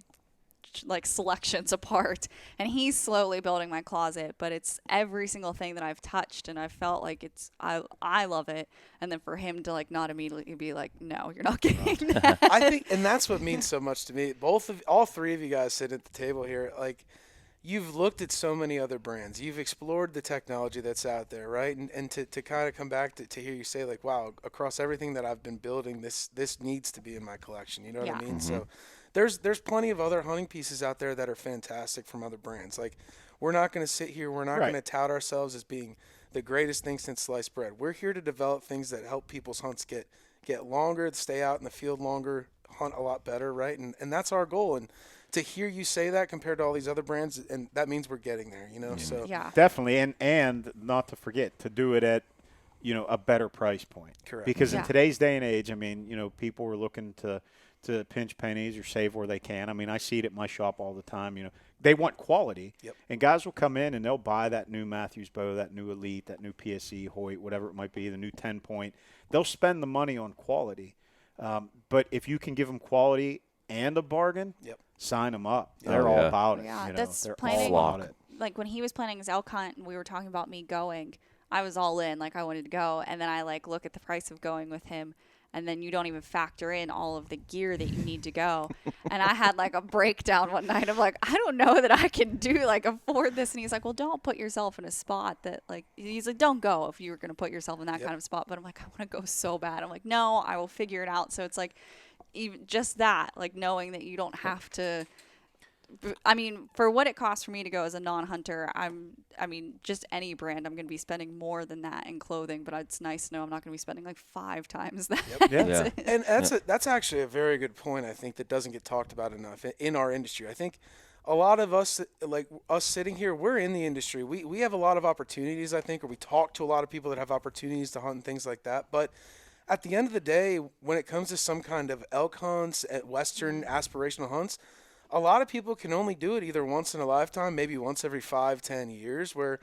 like selections apart, and he's slowly building my closet, but it's every single thing that I've touched, and I felt like I love it. And then for him to like not immediately be like, no, you're not getting that. I think, and that's what means so much to me. All three of you guys sitting at the table here, like, you've looked at so many other brands. You've explored the technology that's out there, right? And to kind of come back to hear you say, like, wow, across everything that I've been building, this needs to be in my collection. You know what I mean? So there's plenty of other hunting pieces out there that are fantastic from other brands. Like, we're not going to sit here. We're not going to tout ourselves as being the greatest thing since sliced bread. We're here to develop things that help people's hunts get longer, stay out in the field longer, hunt a lot better, right? And that's our goal. And to hear you say that compared to all these other brands, and that means we're getting there, you know? So definitely. And not to forget to do it at, a better price point. Correct. Because in today's day and age, I mean, people are looking to pinch pennies or save where they can. I mean, I see it at my shop all the time. They want quality. Yep. And guys will come in and they'll buy that new Matthews bow, that new Elite, that new PSE, Hoyt, whatever it might be, the new 10-point. They'll spend the money on quality. But if you can give them quality and a bargain, sign them up. They're all about it. Yeah, that's they're all about it. Like when he was planning his elk hunt and we were talking about me going, I was all in. Like I wanted to go. And then I like look at the price of going with him. And then you don't even factor in all of the gear that you need to go. And I had like a breakdown one night of like, I don't know that I can afford this. And he's like, well, don't put yourself in a spot that like, he's like, don't go if you were going to put yourself in that kind of spot. But I'm like, I want to go so bad. I'm like, no, I will figure it out. So it's like, even just that, like knowing that you don't have to, I mean, for what it costs for me to go as a non-hunter, just any brand, I'm going to be spending more than that in clothing, but it's nice to know I'm not going to be spending like 5 times that. And that's actually a very good point, I think, that doesn't get talked about enough in our industry. I think a lot of us, like us sitting here, we're in the industry. We have a lot of opportunities, I think, or we talk to a lot of people that have opportunities to hunt and things like that. But at the end of the day, when it comes to some kind of elk hunts, at Western aspirational hunts, a lot of people can only do it either once in a lifetime, maybe once every 5-10 years, where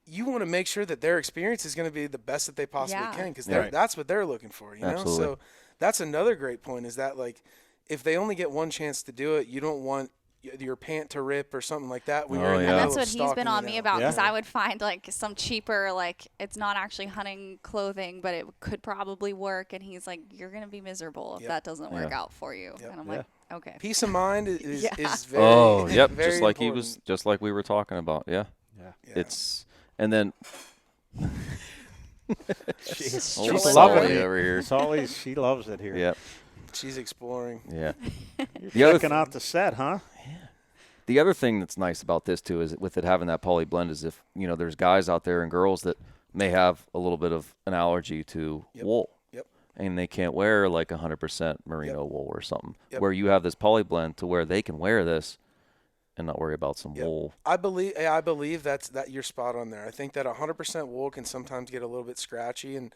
you want to make sure that their experience is going to be the best that they possibly can, because that's what they're looking for, you know? So that's another great point, is that, like, if they only get one chance to do it, you don't want your pant to rip or something like that. And that's what he's been on me about, because I would find like some cheaper, like it's not actually hunting clothing, but it could probably work. And he's like, you're going to be miserable if that doesn't work out for you. And I'm like, okay. Peace of mind is very, very just like important. just like we were talking about. It's, and then she's loving it over here. She loves it here. Yep. She's exploring. Yeah. You're checking out the set, huh? Yeah. The other thing that's nice about this too is with it having that poly blend is if there's guys out there and girls that may have a little bit of an allergy to wool. Yep. And they can't wear like 100% merino wool or something. Where you have this poly blend to where they can wear this and not worry about some wool. I believe that you're spot on there. I think that 100% wool can sometimes get a little bit scratchy, and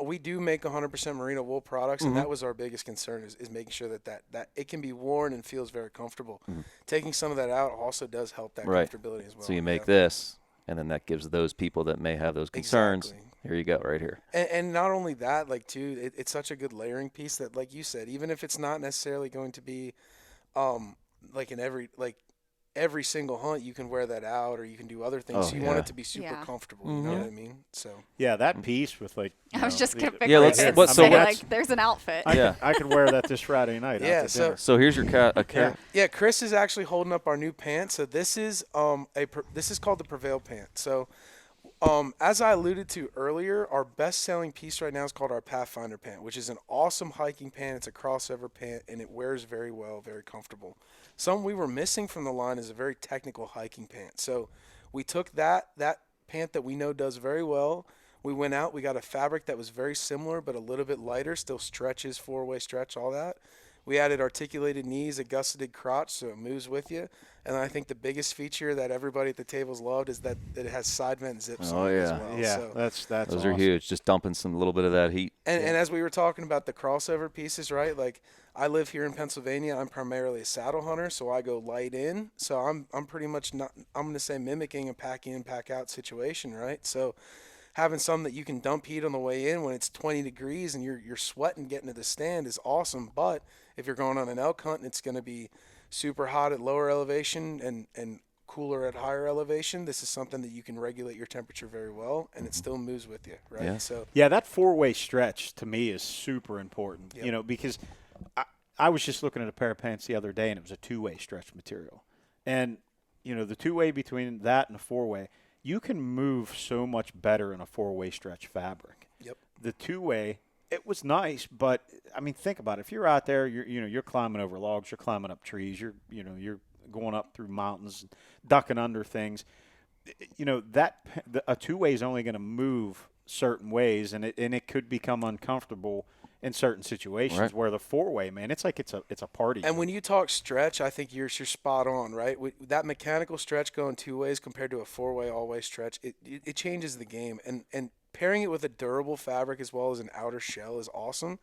we do make 100% merino wool products, and that was our biggest concern is making sure that it can be worn and feels very comfortable. Taking some of that out also does help that comfortability as well. So you make this, and then that gives those people that may have those concerns. Exactly. Here you go, right here. And not only that, like too, it's such a good layering piece that, like you said, even if it's not necessarily going to be, like in every single hunt, you can wear that out, or you can do other things. So you want it to be super comfortable. You know what I mean? So that piece with like. I was just gonna figure like there's an outfit. I could wear that this Friday night. Yeah. So here's your cat. Yeah. Chris is actually holding up our new pant. So this is this is called the Prevail pant. So. As I alluded to earlier, our best-selling piece right now is called our Pathfinder pant, which is an awesome hiking pant. It's a crossover pant, and it wears very well, very comfortable. Something we were missing from the line is a very technical hiking pant. So we took that pant that we know does very well. We went out. We got a fabric that was very similar but a little bit lighter, still stretches, 4-way stretch, all that. We added articulated knees, a gusseted crotch, so it moves with you. And I think the biggest feature that everybody at the tables loved is that it has side vent zips on it as well. Yeah, so, that's those awesome. are huge. Just dumping some little bit of that heat. And as we were talking about the crossover pieces, right? Like I live here in Pennsylvania. I'm primarily a saddle hunter, so I go light in. So I'm pretty much not. I'm going to say mimicking a pack in, pack out situation, right? So having some that you can dump heat on the way in when it's 20 degrees and you're sweating getting to the stand is awesome. But if you're going on an elk hunt and it's going to be super hot at lower elevation and cooler at higher elevation, this is something that you can regulate your temperature very well, and it still moves with you, right? Yeah. So yeah, that 4-way stretch to me is super important. Yep. You know, because I was just looking at a pair of pants the other day, and it was a 2-way stretch material, and you know, the 2-way between that and a 4-way, you can move so much better in a 4-way stretch fabric. Yep. The 2-way, it was nice, but I mean, think about it. If you're out there, you're climbing over logs, you're climbing up trees, you're going up through mountains, ducking under things. You know, a 2-way is only going to move certain ways, and it could become uncomfortable in certain situations. Right. Where the 4-way, man, it's like it's a party. And when you talk stretch, I think you're spot on, right? That mechanical stretch going 2 ways compared to a 4-way all-way stretch, it changes the game. And pairing it with a durable fabric as well as an outer shell is awesome.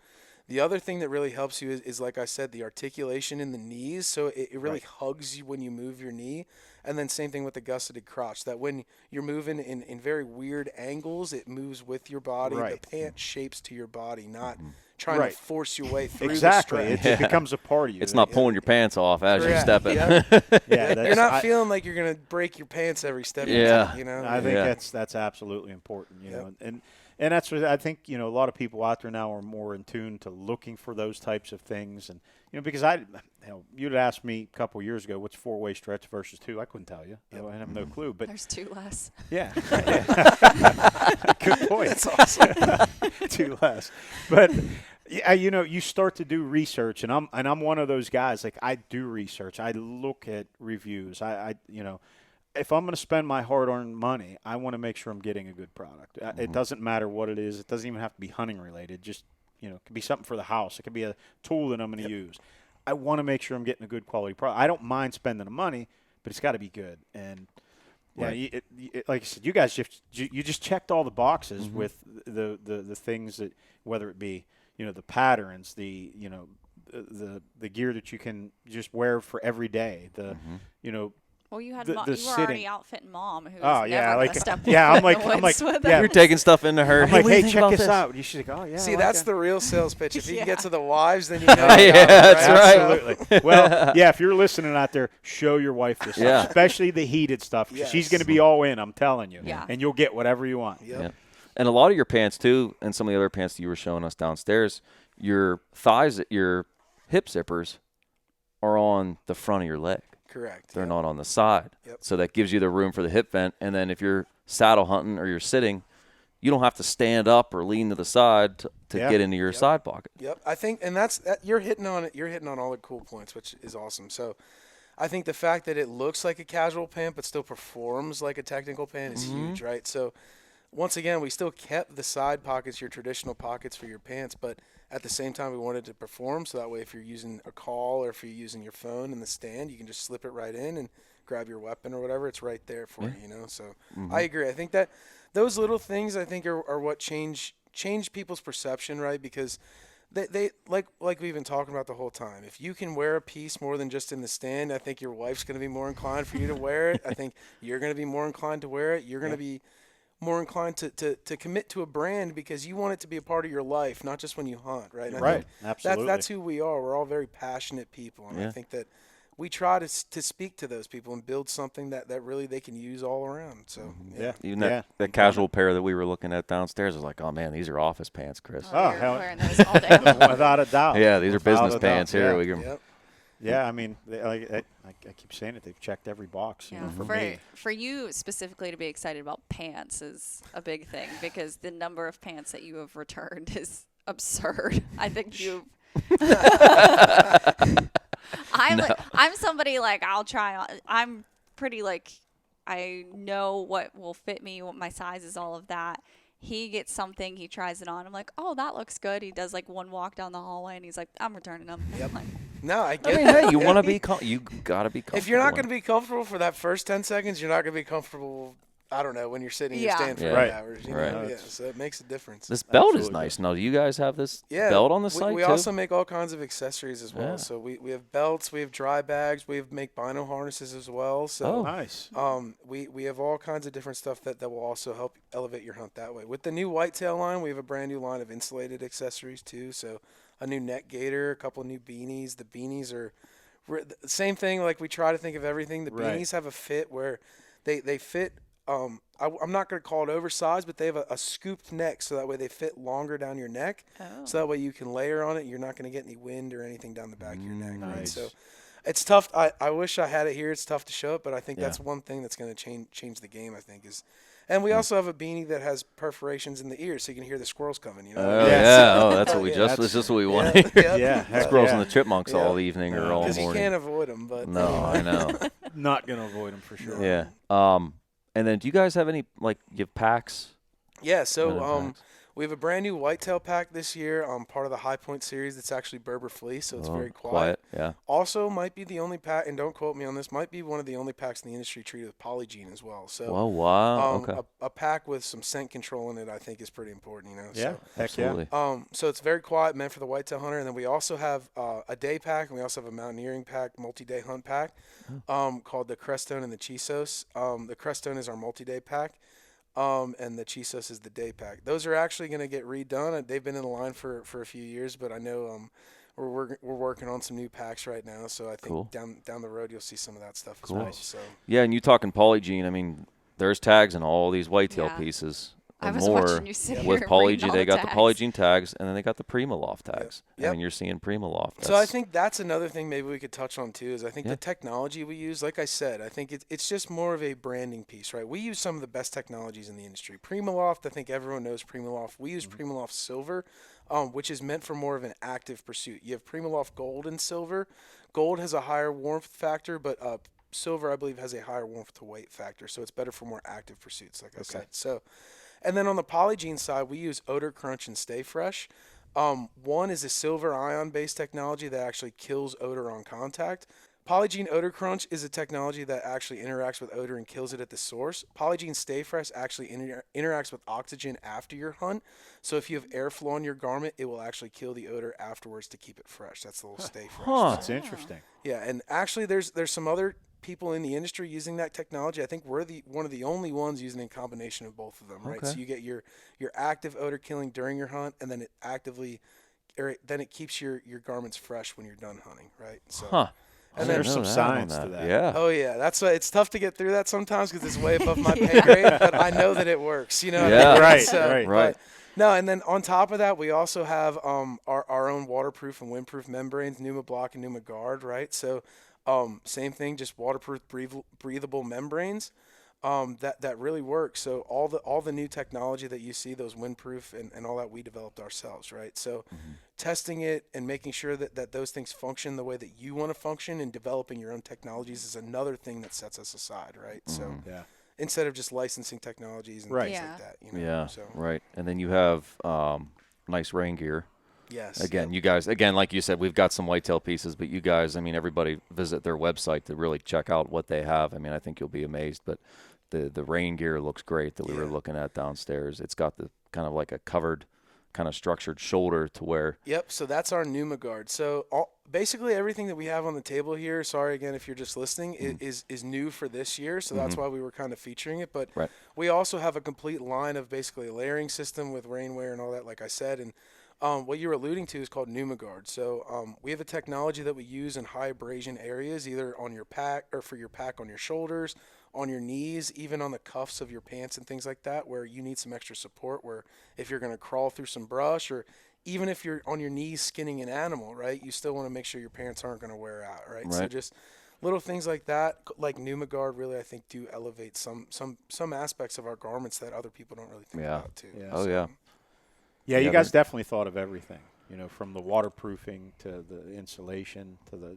The other thing that really helps you is like I said, the articulation in the knees. So it really hugs you when you move your knee. And then same thing with the gusseted crotch, that when you're moving in very weird angles, it moves with your body. Right. The pant shapes to your body, not trying Right. to force your way through exactly, the it, stretch. it becomes a part of you. It's not pulling your pants off as you're Correct. stepping. Yep. Yeah, You're not feeling like you're going to break your pants every step. Yeah. You know? I think Yeah. that's absolutely important, you Yep. know, and that's what I think. You know, a lot of people out there now are more in tune to looking for those types of things, and you know, because you'd asked me a couple years ago, what's 4-way stretch versus 2? I couldn't tell you. You know, I have no clue. But There's 2 less. yeah, good point. That's awesome. 2 less, but. Yeah, you know, you start to do research, and I'm one of those guys. Like, I do research. I look at reviews. I you know, if I'm going to spend my hard-earned money, I want to make sure I'm getting a good product. It doesn't matter what it is. It doesn't even have to be hunting related. Just, you know, it could be something for the house. It could be a tool that I'm going to use. I want to make sure I'm getting a good quality product. I don't mind spending the money, but it's got to be good. And yeah, Right. like I said, you guys just checked all the boxes with the things that, whether it be, you know, the patterns, the, you know, the gear that you can just wear for every day, you know. Well, you had The you were sitting. already outfitting Mom, who's Oh, never yeah, gonna like- step yeah, foot I'm like- in the I'm woods like, with yeah. us. You're taking stuff into her. I'm Hey, like, what do you hey, think check about this this? out. She's like, oh, yeah. See, I like that's that. the real sales pitch. If you Yeah. can get to the wives, then you know. you got Yeah, it, that's right. Absolutely. Well, yeah, if you're listening out there, show your wife this Yeah. stuff, especially the heated stuff. 'Cause she's Yes. going to be all in, I'm telling you. Yeah. And you'll get whatever you want. Yep. Yeah. And a lot of your pants too, and some of the other pants that you were showing us downstairs, your thighs, your hip zippers are on the front of your leg. Correct. They're Yep. not on the side. Yep. So that gives you the room for the hip vent. And then if you're saddle hunting or you're sitting, you don't have to stand up or lean to the side to Yeah. get into your side pocket. Yep, I think, and you're hitting on it. You're hitting on all the cool points, which is awesome. So, I think the fact that it looks like a casual pant but still performs like a technical pant is huge, right? So, once again, we still kept the side pockets, your traditional pockets for your pants, but at the same time, we wanted to perform. So that way, if you're using a call or if you're using your phone in the stand, you can just slip it right in and grab your weapon or whatever. It's right there for you, you know. So, I agree. I think that those little things, I think, are what change people's perception, right? Because they like we've been talking about the whole time. If you can wear a piece more than just in the stand, I think your wife's going to be more inclined for you to wear it. I think you're going to be more inclined to wear it. You're going to be more inclined to commit to a brand because you want it to be a part of your life, not just when you hunt, right? And I Right. think Absolutely. That's who we are. We're all very passionate people, and I think that we try to speak to those people and build something that really they can use all around. So Yeah. Even Yeah. that casual pair that we were looking at downstairs was like, oh man, these are office pants, Chris. Oh, You're hell- wearing those all day. Without a doubt. Yeah, these are Without business a doubt. pants here. Yeah. We can, Yep. Yeah, I mean, I keep saying it. They've checked every box. You Yeah, know, for for me. for you specifically to be excited about pants is a big thing because the number of pants that you have returned is absurd. I think you. I'm somebody like I'll try on. I'm pretty like I know what will fit me, what my size is, all of that. He gets something, he tries it on. I'm like, oh, that looks good. He does like one walk down the hallway, and he's like, I'm returning them. Yep. I'm like, No, I I get mean, it. hey, you want to be, you got to be comfortable. If you're not going in to be comfortable for that first 10 seconds, you're not going to be comfortable I don't know, when you're sitting, you're Yeah. standing for Yeah. 8 hours. You Right. know? No, Yeah, it's- so it makes a difference. This belt is Absolutely. nice. Now, do you guys have this Yeah, belt on the site we too? also make all kinds of accessories as well. Yeah. So we have belts, we have dry bags, make bino harnesses as well. So Oh. Nice. we have all kinds of different stuff that will also help elevate your hunt that way. With the new whitetail line, we have a brand new line of insulated accessories too. So a new neck gaiter, a couple of new beanies. The beanies are same thing. Like, we try to think of everything. The Right. beanies have a fit where they fit. I'm not going to call it oversized, but they have a scooped neck, so that way they fit longer down your neck. Oh. So that way you can layer on it. You're not going to get any wind or anything down the back of your neck. Right? Nice. So it's tough. I wish I had it here. It's tough to show it, but I think Yeah. that's one thing that's going to change the game, I think, is. And we also have a beanie that has perforations in the ears, so you can hear the squirrels coming. You know. Oh, Yes. yeah. Oh, that's what we Yeah, just. that's- That's just what we Yeah, wanted. Yeah. heck Squirrels yeah. and the chipmunks Yeah. all evening or all Because you morning. can't avoid them, but No, I know. Not going to avoid them for sure. Yeah. And then do you guys have any, like, you have packs? Yeah, so Minnow packs? we have a brand new whitetail pack this year, part of the High Point series. It's actually Berber fleece, so it's Oh, very quiet. Yeah. Also, might be the only pack, and don't quote me on this, might be one of the only packs in the industry treated with polygene as well. So Oh, wow. Okay. a pack with some scent control in it, I think, is pretty important. You know. Yeah. So, Heck Absolutely. so it's very quiet, meant for the whitetail hunter. And then we also have a day pack, and we also have a mountaineering pack, multi-day hunt pack, called the Crestone and the Chisos. The Crestone is our multi-day pack, and the Chisos is the day pack. Those are actually going to get redone. They've been in the line for a few years, but I know we're working on some new packs right now. So I think Cool. down the road you'll see some of that stuff as Cool. well. So Yeah, and you talking polygene, I mean, there's tags in all these whitetail Yeah. pieces. I And was more watching you sit with here and reading polygene. all They the got the tags. polygene tags, and then they got the Primaloft tags. Yep. And you're seeing Primaloft. So I think that's another thing maybe we could touch on too, is I think Yeah. the technology we use, like I said, I think it's just more of a branding piece, right? We use some of the best technologies in the industry. Primaloft, I think everyone knows Primaloft. We use Primaloft Silver, which is meant for more of an active pursuit. You have Primaloft Gold and Silver. Gold has a higher warmth factor, but Silver, I believe, has a higher warmth to weight factor, so it's better for more active pursuits, like I said. So, and then on the polygene side, we use Odor Crunch and Stay Fresh. One is a silver ion-based technology that actually kills odor on contact. Polygene Odor Crunch is a technology that actually interacts with odor and kills it at the source. Polygene Stay Fresh actually interacts with oxygen after your hunt. So if you have airflow on your garment, it will actually kill the odor afterwards to keep it fresh. That's the little Stay Fresh. Huh. That's interesting. Yeah, and actually there's some other people in the industry using that technology. I think we're one of the only ones using a combination of both of them, right? Okay. So you get your active odor killing during your hunt, and then it keeps your garments fresh when you're done hunting, right? So Huh. And There's then, some No, science on to that. Yeah. oh yeah, that's why it's tough to get through that sometimes because it's way above my pay grade, but I know that it works. You know what I Yeah. mean? Right, So, right. Right. but- no, and then on top of that, we also have our own waterproof and windproof membranes, Pnuma Block and Pnuma Guard, right? So same thing, just waterproof, breathable membranes that really work. So all the new technology that you see, those windproof and all that, we developed ourselves, right? So testing it and making sure that those things function the way that you want to function, and developing your own technologies is another thing that sets us aside, right? So Yeah. instead of just licensing technologies and Right. things Yeah. like that, you know. Yeah. So Right. And then you have nice rain gear. yes. Again, you guys, like you said, we've got some whitetail pieces, but you guys, I mean, everybody visit their website to really check out what they have. I mean, I think you'll be amazed, but the rain gear looks great that we were Yeah. looking at downstairs. It's got the kind of like a covered, kind of structured shoulder to where, Yep. So that's our Pnuma Guard. So basically everything that we have on the table here, sorry again if you're just listening, is new for this year. So that's why we were kind of featuring it. But Right. we also have a complete line of basically a layering system with rainwear and all that, like I said. And what you're alluding to is called Pnuma Guard. So we have a technology that we use in high abrasion areas, either on your pack or for your pack on your shoulders, on your knees, even on the cuffs of your pants and things like that, where you need some extra support, where if you're going to crawl through some brush, or even if you're on your knees skinning an animal, right, you still want to make sure your pants aren't going to wear out, right? So Right. just little things like that, like Pnuma Guard, really I think do elevate some aspects of our garments that other people don't really think Yeah. about too. Yeah. oh, So, yeah. Yeah, Yeah, you guys definitely thought of everything. You know, from the waterproofing to the insulation to the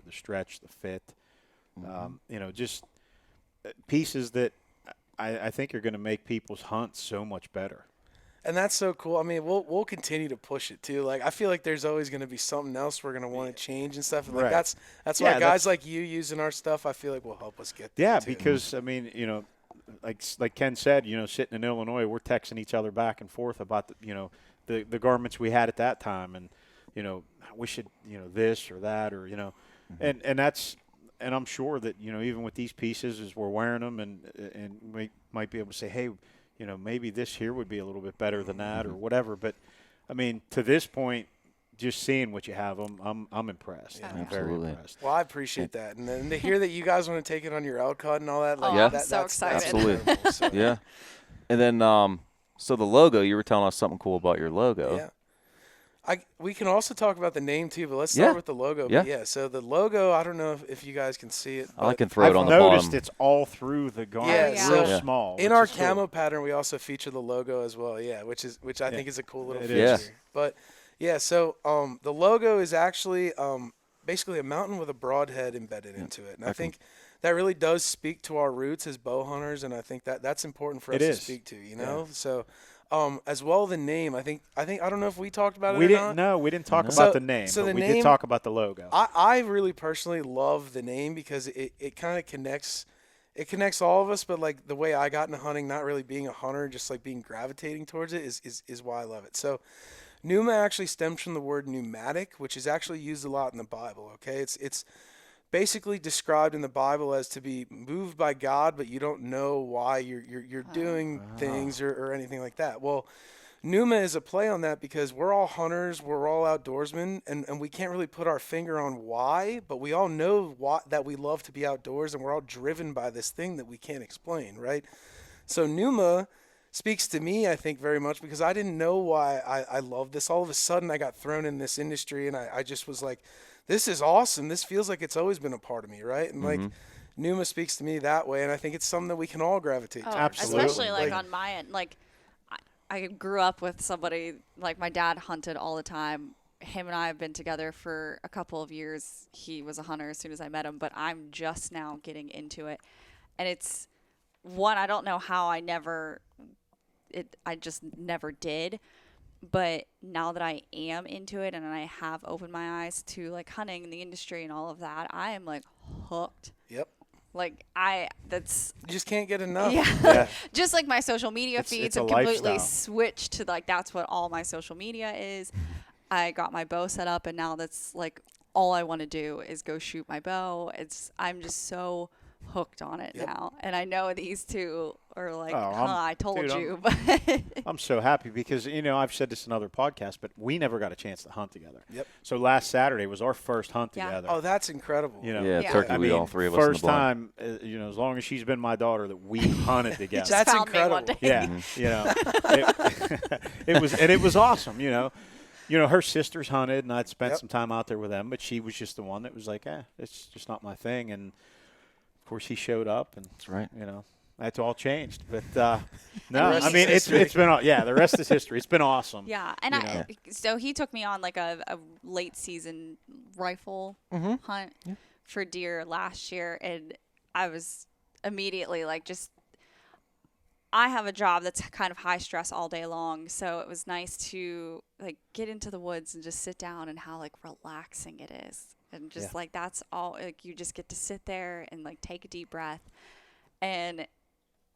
stretch, the fit. You know, just pieces that I think are going to make people's hunts so much better. And that's so cool. I mean, we'll continue to push it too. Like I feel like there's always going to be something else we're going to want to change and stuff. Like Right. that's Yeah, why guys like you using our stuff, I feel like will help us get there. Yeah, too. because I mean, you know, like Ken said, sitting in Illinois, we're texting each other back and forth about the garments we had at that time, and we should this or that or and that's. And I'm sure that, even with these pieces as we're wearing them and we might be able to say, hey, maybe this here would be a little bit better than that or whatever. But, I mean, to this point, just seeing what you have, I'm impressed. Yeah. I'm very impressed. Well, I appreciate that. And then to hear that you guys want to take it on your elk hunt and all that. Like, I'm that's so excited. Absolutely. So, Yeah. And then, so the logo, you were telling us something cool about your logo. Yeah. We can also talk about the name too, but let's start with the logo. Yeah. But yeah, so the logo, I don't know if you guys can see it. I can throw it on the I've bottom. noticed it's all through the garment, Yeah, real so small. in which our is cool. camo pattern, we also feature the logo as well. Yeah, which I think is a cool little It feature. is. But yeah, so the logo is actually basically a mountain with a broad head embedded into it, and I think that really does speak to our roots as bow hunters, and I think that's important for us to speak to. So. As well, the name. I think. I don't know if we talked about it. We or didn't. not. No, we didn't talk So- about the name, so but the we name- did talk about the logo. I really personally love the name because it kind of connects. It connects all of us, but like the way I got into hunting, not really being a hunter, just like being gravitating towards it is why I love it. So, Pnuma actually stems from the word pneumatic, which is actually used a lot in the Bible. Okay, it's basically described in the Bible as to be moved by God, but you don't know why you're doing things or anything like that. Well, Pnuma is a play on that because we're all hunters, we're all outdoorsmen, and we can't really put our finger on why, but we all know that we love to be outdoors, and we're all driven by this thing that we can't explain, right? So Pnuma speaks to me, I think, very much because I didn't know why I love this. All of a sudden, I got thrown in this industry, and I just was like, this is awesome. This feels like it's always been a part of me, right? And like Pnuma speaks to me that way, and I think it's something that we can all gravitate to. Absolutely. Especially like on my end, like I grew up with somebody, like my dad hunted all the time. Him and I have been together for a couple of years. He was a hunter as soon as I met him, but I'm just now getting into it. And it's one, I don't know how I just never did. But now that I am into it and I have opened my eyes to like hunting and the industry and all of that, I am like hooked. Yep. Like You just can't get enough. yeah. Just like my social media It's feeds a have completely lifestyle. switched to like that's what all my social media is. I got my bow set up and now that's like all I want to do is go shoot my bow. I'm just so hooked on it now. And I know these two are like, I told you. But I'm so happy because, I've said this in other podcasts, but we never got a chance to hunt together. Yep. So last Saturday was our first hunt Yeah. together. Oh, that's incrable. Yeah, turkey. I We mean, all three of us in the first blind. time, as long as she's been my daughter, that we hunted together. just That's found me one incredible. day. Yeah, it was awesome. Her sisters hunted, and I'd spent Yep. some time out there with them, but she was just the one that was like, it's just not my thing. And of course, he showed up, and That's right. that's all changed. But no, The rest I is mean, history. it's been the rest is history. It's been awesome. Yeah, and so he took me on like a late season rifle hunt for deer last year, and I was immediately like I have a job that's kind of high stress all day long, so it was nice to like get into the woods and just sit down and how like relaxing it is, and just like that's all like you just get to sit there and like take a deep breath, and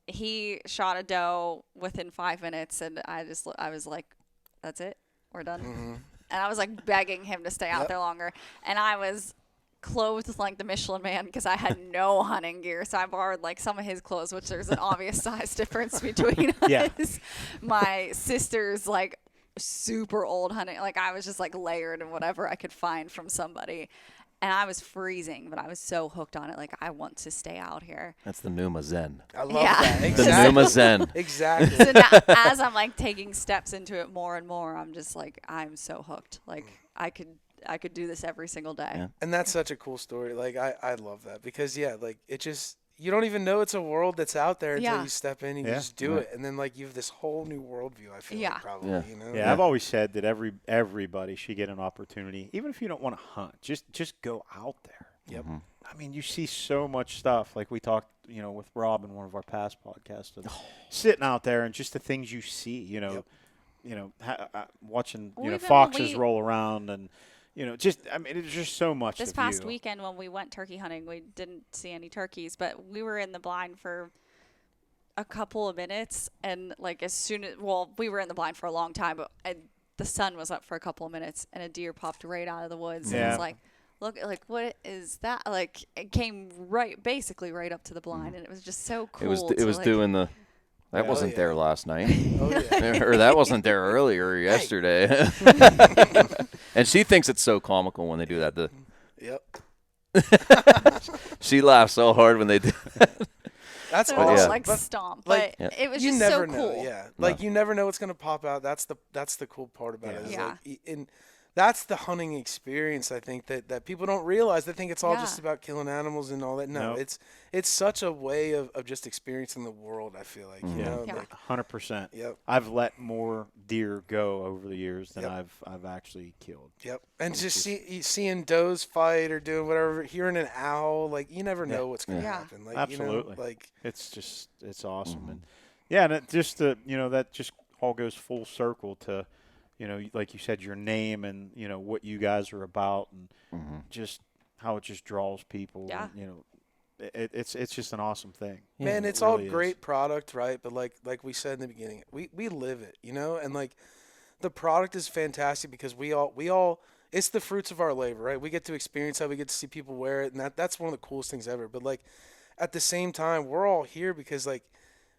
he shot a doe within 5 minutes, and I was like, that's it, we're done. And I was like begging him to stay out there longer, and I was clothed like the Michelin Man because I had no hunting gear, so I borrowed like some of his clothes, which there's an obvious size difference between us. My sister's like super old hunting, like I was just like layered in whatever I could find from somebody, and I was freezing, but I was so hooked on it, like I want to stay out here. That's the Pnuma Zen. I love Yeah. that. The Exactly. Pnuma Zen. Exactly. So now, as I'm like taking steps into it more and more, I'm just like I'm so hooked. Like I could do this every single day. Yeah. And that's such a cool story. Like I love that because like it just you don't even know it's a world that's out there until you step in and you just do it, and then like you have this whole new worldview. I feel like probably Yeah, I've always said that everybody should get an opportunity, even if you don't want to hunt. Just go out there. Yep. I mean, you see so much stuff. Like we talked, with Rob in one of our past podcasts, of sitting out there and just the things you see. Watching Well, even when foxes we- roll around and. It's just so much. This to past view. weekend when we went turkey hunting, we didn't see any turkeys, but we were in the blind for a couple of minutes, and like as soon as we were in the blind for a long time, but the sun was up for a couple of minutes, and a deer popped right out of the woods. And it was like, look, like what is that? Like it came basically right up to the blind, and it was just so cool. It was doing the. That wasn't there last night. Or that wasn't there earlier yesterday. And she thinks it's so comical when they do that. Yep. She laughs so hard when they do that. That's so awesome. Like stomp, like, but it was you just never so know, cool. Yeah, like you never know what's gonna pop out. That's the cool part about it. Yeah. Like, and that's the hunting experience. I think that people don't realize. They think it's all just about killing animals and all that. No, it's such a way of just experiencing the world. I feel like you know, like 100%. Yep. I've let more deer go over the years than I've actually killed. Yep. And seeing does fight or doing whatever, hearing an owl, like you never know what's gonna happen. Like absolutely. You know, like it's awesome. And that just all goes full circle to. You know, like you said, your name and, you know, what you guys are about and just how it just draws people. Yeah. And, you know, it's just an awesome thing. Man, it's really all great product, right? But like we said in the beginning, we live it, you know? And like the product is fantastic because we all it's the fruits of our labor, right? We get to experience how we get to see people wear it, and that's one of the coolest things ever. But like at the same time, we're all here because like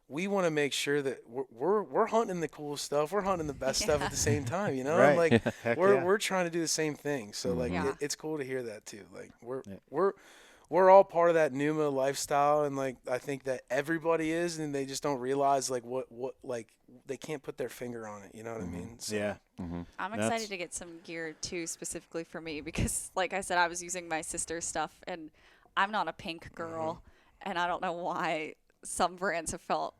we want to make sure that we're hunting the cool stuff. We're hunting the best stuff at the same time, you know? Right. Like we're trying to do the same thing. So like it's cool to hear that too. Like we're all part of that Pnuma lifestyle, and like I think that everybody is, and they just don't realize like what like they can't put their finger on it, you know what I mean? So, I'm excited to get some gear too, specifically for me, because like I said, I was using my sister's stuff, and I'm not a pink girl, and I don't know why some brands have felt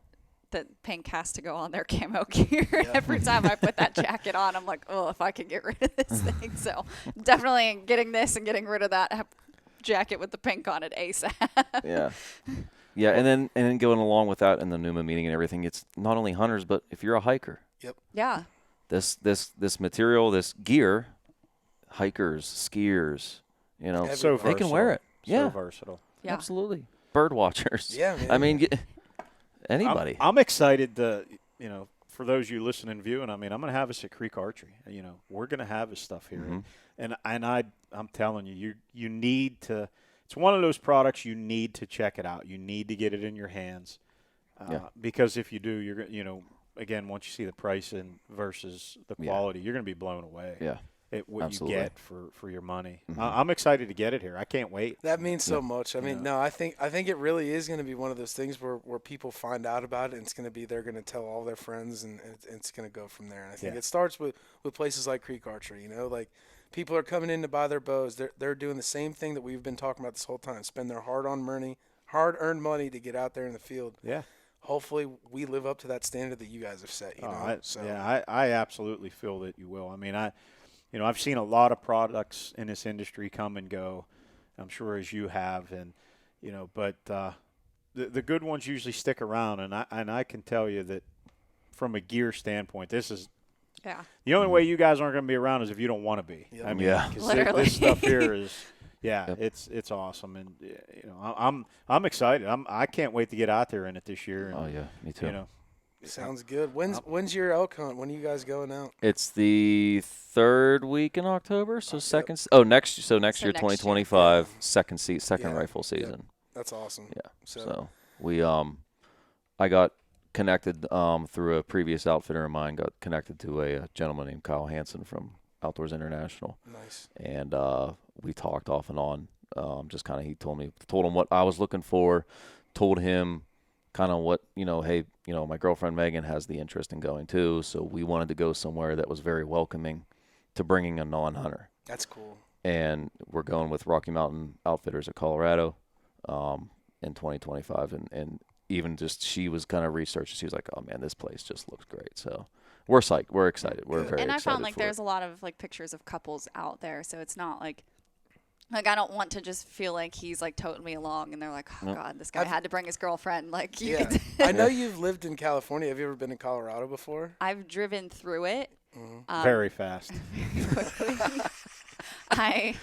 that pink has to go on their camo gear. Every time I put that jacket on, I'm like, oh, if I could get rid of this thing. So definitely getting this and getting rid of that jacket with the pink on it ASAP. Yeah, and then going along with that and the Pnuma meeting and everything, it's not only hunters, but if you're a hiker. Yep. Yeah. This material, this gear, hikers, skiers, you know, so they can wear it. So versatile. Yeah. Absolutely. Bird watchers. Yeah, man. I mean, anybody. I'm excited to, you know, for those of you listening and viewing, I mean, I'm going to have us at Creek Archery. You know, we're going to have this stuff here. And I'm telling you, you need to – it's one of those products you need to check it out. You need to get it in your hands because if you do, you're – you know, again, once you see the pricing versus the quality, you're going to be blown away. Yeah. What Absolutely. you get for your money. I'm excited to get it here. I can't wait. That means so much. I mean, no, I think it really is going to be one of those things where people find out about it, and it's going to be they're going to tell all their friends, and it's going to go from there. And I think it starts with places like Creek Archery. You know, like people are coming in to buy their bows. They're doing the same thing that we've been talking about this whole time. Spend their hard-earned money to get out there in the field. Yeah. Hopefully, we live up to that standard that you guys have set. You know, I absolutely feel that you will. I mean, You know, I've seen a lot of products in this industry come and go, I'm sure as you have, and you know, but the good ones usually stick around, and I can tell you that from a gear standpoint, this is the only way you guys aren't going to be around is if you don't want to be. Yep. I mean, literally. this stuff here is it's awesome, and you know, I'm excited. I can't wait to get out there in it this year. And, me too. You know, sounds good. When's your elk hunt? When are you guys going out? It's the third week in October, so next year 2025, second rifle season. That's awesome. Yeah. So we I got connected through a previous outfitter of mine, got connected to a gentleman named Kyle Hansen from Outdoors International. Nice. And we talked off and on. Just kind of he told him what I was looking for, told him kind of what, you know, hey, you know, my girlfriend Megan has the interest in going too, so we wanted to go somewhere that was very welcoming to bringing a non-hunter. That's cool. And we're going with Rocky Mountain Outfitters of Colorado in 2025. And even just she was kind of researching. She was like, oh, man, this place just looks great. So we're psyched. We're excited. We're very excited. And I found like there's a lot of like pictures of couples out there, so it's not like I don't want to just feel like he's like toting me along and they're like, oh God, this guy had to bring his girlfriend. Like, I know you've lived in California. Have you ever been in Colorado before? I've driven through it. Very fast. I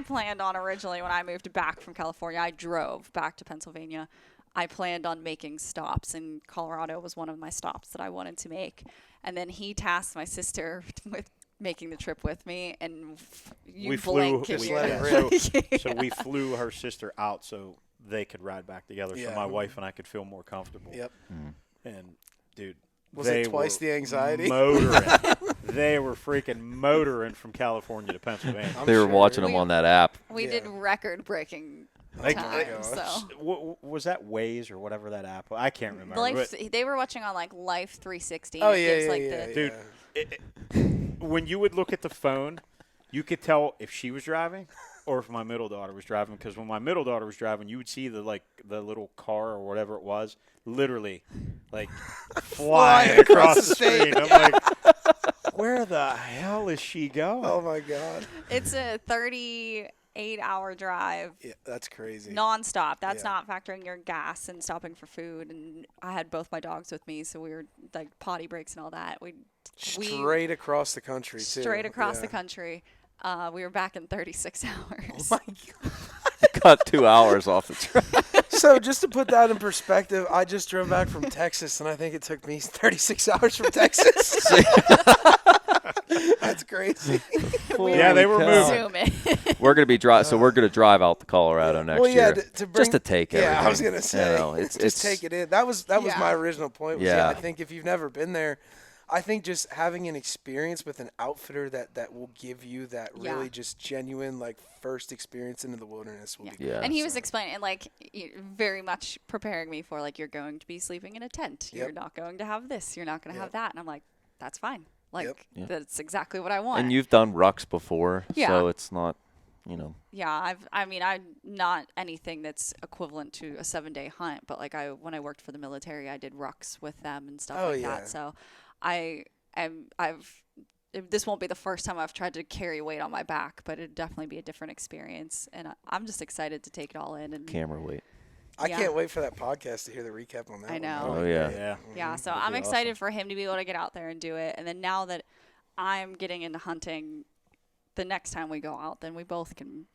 planned on originally when I moved back from California, I drove back to Pennsylvania. I planned on making stops, and Colorado was one of my stops that I wanted to make. And then he tasked my sister with making the trip with me, and we blink flew. and Just you're- let it rip. So we flew her sister out so they could ride back together, Yeah. so my wife and I could feel more comfortable. Yep. And dude, Was they it twice were the anxiety? Motoring. They were freaking motoring from California to Pennsylvania. I'm They were sure. watching them on that app. We Yeah. did record-breaking Like, time. gosh. So was that Waze or whatever that app? I can't remember. they were watching on like Life 360. Oh, and it yeah, gives, yeah, like, yeah, the, Dude, when you would look at the phone, you could tell if she was driving or if my middle daughter was driving. Because when my middle daughter was driving, you would see the little car or whatever it was, literally, like flying across the screen. I'm like, where the hell is she going? Oh my God. It's a 38-hour drive. Yeah, that's crazy. Nonstop. That's Yeah. not factoring your gas and stopping for food. And I had both my dogs with me, so we were like potty breaks and all that. Straight across the country, too. Straight across the Yeah. country. We were back in 36 hours. Oh my God. Cut 2 hours off the trip. So just to put that in perspective, I just drove back from Texas, and I think it took me 36 hours from Texas. That's crazy. Yeah, they were cow. moving. Zoom We're gonna be so we're gonna drive out to Colorado next Well, yeah, year, to bring, just to take Yeah, everything. I was gonna say, You know, it's take it in. That was Yeah. my original point. Was, Yeah. I think if you've never been there, I think just having an experience with an outfitter that will give you that Yeah. really just genuine like first experience into the wilderness will be Yeah. And he was explaining, like, very much preparing me for, like, you're going to be sleeping in a tent. You're Yep. not going to have this. You're not going to have Yep. that. And I'm like, that's fine. Like, Yep. Yeah. that's exactly what I want. And you've done rucks before, Yeah. so it's not, you know. Yeah, I'm not anything that's equivalent to a 7-day hunt, but like when I worked for the military, I did rucks with them and stuff Oh, like yeah. that. So this won't be the first time I've tried to carry weight on my back, but it'd definitely be a different experience. And I'm just excited to take it all in. And Camera weight. I Yeah. can't wait for that podcast to hear the recap on that. I one. know. Oh, yeah. Yeah. yeah, so That'd I'm be excited awesome. for him to be able to get out there and do it. And then now that I'm getting into hunting, the next time we go out, then we both can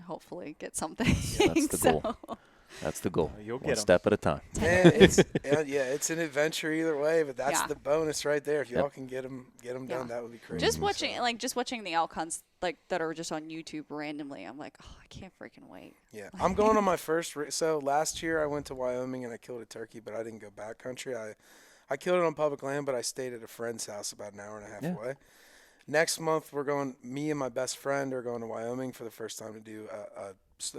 hopefully get something. That's the goal. That's the goal. You'll get One 'em. step at a time. Man, it's an adventure either way, but that's Yeah. the bonus right there. If y'all Yep. can get them Yeah. done, that would be crazy. Just watching the elk hunts like that are just on YouTube randomly. I'm like, oh, I can't freaking wait. Yeah, I'm going on my first. So last year I went to Wyoming and I killed a turkey, but I didn't go backcountry. I killed it on public land, but I stayed at a friend's house about an hour and a half Yeah. away. Next month we're going. Me and my best friend are going to Wyoming for the first time to do a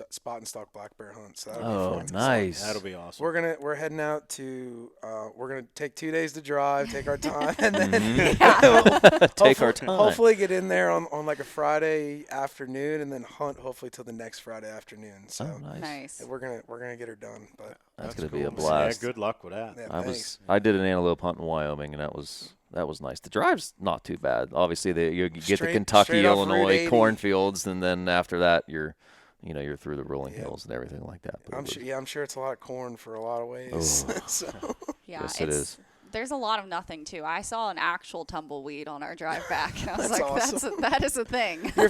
spot and stalk black bear hunt. So that'll be Oh, fun. nice. That'll be awesome. We're heading out to. We're gonna take 2 days to drive, take our time, and then Take our hopefully- time. Hopefully get in there on like a Friday afternoon, and then hunt hopefully till the next Friday afternoon. So Oh, nice. Nice. we're gonna get her done. But That's gonna be a cool. blast. Yeah, good luck with that. yeah, I thanks. I did an antelope hunt in Wyoming, and that was nice. The drive's not too bad. Obviously, you get the Straight- Kentucky, straight off Route Illinois 80. cornfields, and then after that, you're through the rolling Yeah. hills and everything like that. But it was- I'm sure it's a lot of corn for a lot of ways. Oh. So Yeah, Yes, it is. There's a lot of nothing too. I saw an actual tumbleweed on our drive back, and I was That's like, awesome. that is a thing. your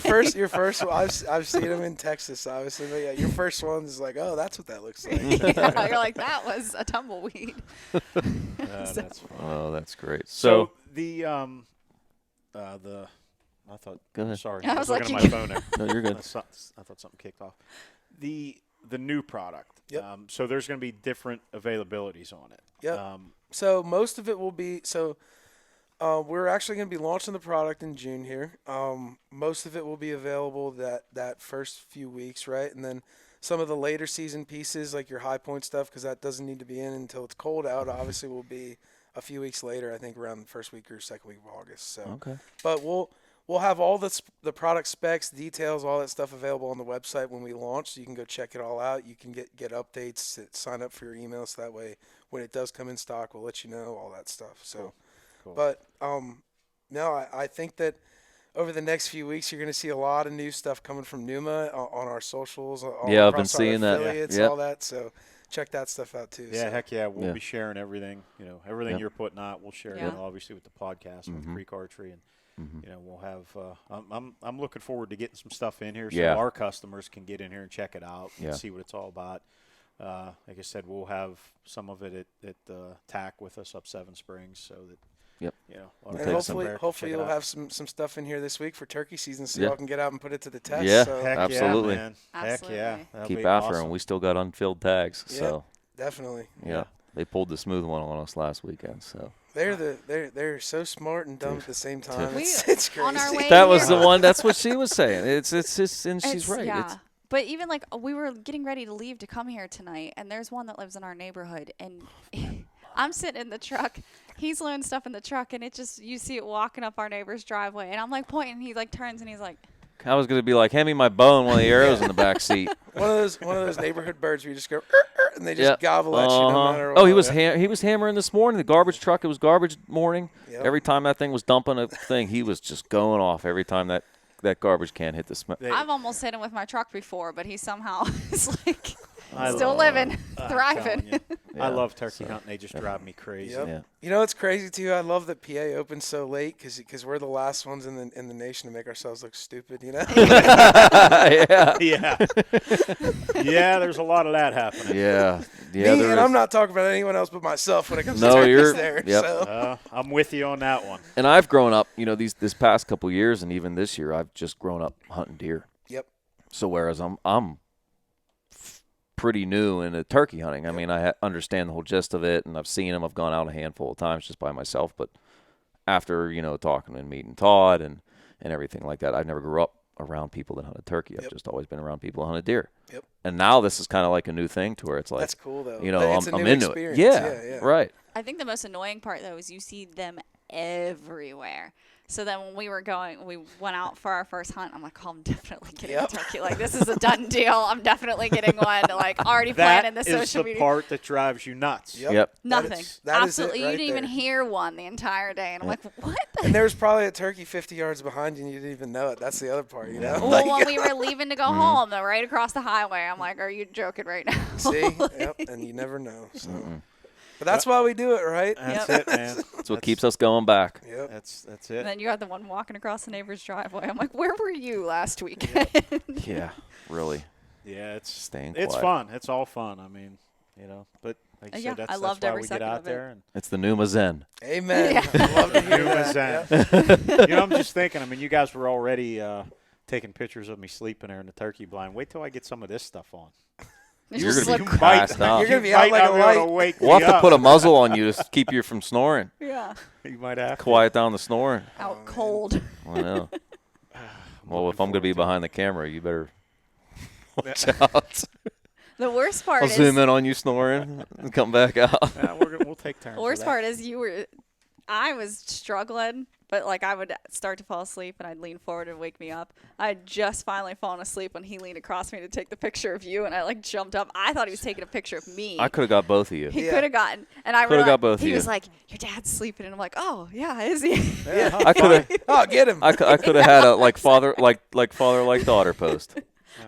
first one, I've seen them in Texas, obviously. But yeah, your first one is like, oh, that's what that looks like. Yeah, you're like, that was a tumbleweed. That's fun. Oh, that's great. So So, I thought. Go ahead. Sorry, I I was was looking like, at my phone there. no, you're good. I thought something kicked off. The new product. Yep. So there's going to be different availabilities on it. Yep. So most of it will be we're actually going to be launching the product in June here. Most of it will be available that first few weeks, right? And then some of the later season pieces, like your high point stuff, because that doesn't need to be in until it's cold out, obviously will be a few weeks later, I think around the first week or second week of August. So, Okay. but we'll have all the product specs, details, all that stuff available on the website when we launch, so you can go check it all out. You can get updates, sign up for your email, so that way when it does come in stock, we'll let you know all that stuff. So, Cool. but no, I think that over the next few weeks, you're going to see a lot of new stuff coming from Pnuma on our socials. Yeah, I've been across our seeing that. affiliates, Yep. all that. So check that stuff out too. Yeah, so. heck yeah. We'll Yeah. be sharing everything. Everything Yep. you're putting out, we'll share Yeah. it obviously with the podcast and with Creek Archery, and we'll have. I'm looking forward to getting some stuff in here so Yeah. our customers can get in here and check it out Yeah. and see what it's all about. Like I said, we'll have some of it at TAC with us up Seven Springs, so that Yep. And hopefully you'll have some stuff in here this week for turkey season, so y'all can get out and put it to the test. Yeah, so. Heck absolutely. Yeah, man. Absolutely. Heck yeah. That'll Keep be after awesome. them. We still got unfilled tags, so Definitely. yeah. They pulled the smooth one on us last weekend, so They're so smart and dumb at the same time. It's crazy. On our way that was here- the one. That's what she was saying. It's just, and she's right. Yeah. It's, But even like we were getting ready to leave to come here tonight, and there's one that lives in our neighborhood, and I'm sitting in the truck. He's loading stuff in the truck, and you see it walking up our neighbor's driveway, and I'm like pointing. He like turns and he's like, I was gonna be like, hand me my bow and one of the arrows in the back seat. One of those neighborhood birds where you just go and they just gobble at you no matter what. Oh, he was hammering this morning. The garbage truck. It was garbage morning. Yep. Every time that thing was dumping a thing, he was just going off. Every time that garbage can hit the smell. I've almost hit him with my truck before, but he somehow is like still living, thriving. I love turkey hunting. They just drive me crazy. Yep. Yeah. You know, it's crazy too. I love that PA opens so late because we're the last ones in the nation to make ourselves look stupid. You know. yeah. Yeah. There's a lot of that happening. Yeah. Me, and I'm not talking about anyone else but myself when it comes to turkeys there. Yep. So. I'm with you on that one. And I've grown up, this past couple years, and even this year, I've just grown up hunting deer. Yep. So whereas I'm pretty new into turkey hunting. I mean, I understand the whole gist of it, and I've seen them. I've gone out a handful of times just by myself. But after talking and meeting Todd and everything like that, I never grew up around people that hunted turkey. I've just always been around people that hunted deer. Yep. And now this is kind of like a new thing to where it's like That's cool though. I'm new into experience. it. Yeah. Right. I think the most annoying part though is you see them everywhere. So then when we went out for our first hunt. I'm like, I'm definitely getting a turkey. Like, this is a done deal. I'm definitely getting one. Like, already planning the social media. That is the part that drives you nuts. Yep. Nothing. That Absolutely. Is it right you didn't even there. hear one the entire day. And I'm like, what? And there's probably a turkey 50 yards behind you and you didn't even know it. That's the other part, you know? Well, when we were leaving to go home, though, right across the highway, I'm like, are you joking right now? See? Yep. And you never know. So. But that's why we do it, right? That's it, man. That's what keeps us going back. Yep. That's it. And then you got the one walking across the neighbor's driveway. I'm like, where were you last weekend? Yeah, really. Yeah, it's Staying it's quiet. fun. It's all fun. I mean, but like you Yeah, said, I that's loved why every we get second out of it. there. And It's the Pnuma Zen. Amen. Yeah. I love to hear Pnuma that. Zen. I'm just thinking. I mean, you guys were already taking pictures of me sleeping there in the turkey blind. Wait till I get some of this stuff on. You're Just going to look- be passed out. You're gonna be out like a light. We'll have to put a muzzle on you to keep you from snoring. Yeah. You might have to. Quiet down the snoring. Out cold. I know. Well, if I'm going to be behind the camera, you better watch out. The worst part I'll is zoom in on you snoring and come back out. We'll take turns. the worst with that. part is I was struggling, but like I would start to fall asleep and I'd lean forward and wake me up. I had just finally fallen asleep when he leaned across me to take the picture of you, and I like jumped up. I thought he was taking a picture of me. I could have got both of you. He Yeah. could have gotten, and I Coulda realized got both of he you. was like, "Your dad's sleeping," and I'm like, "Oh yeah, is he?" Yeah. I could have. Oh, get him. I could have had a like father like daughter post.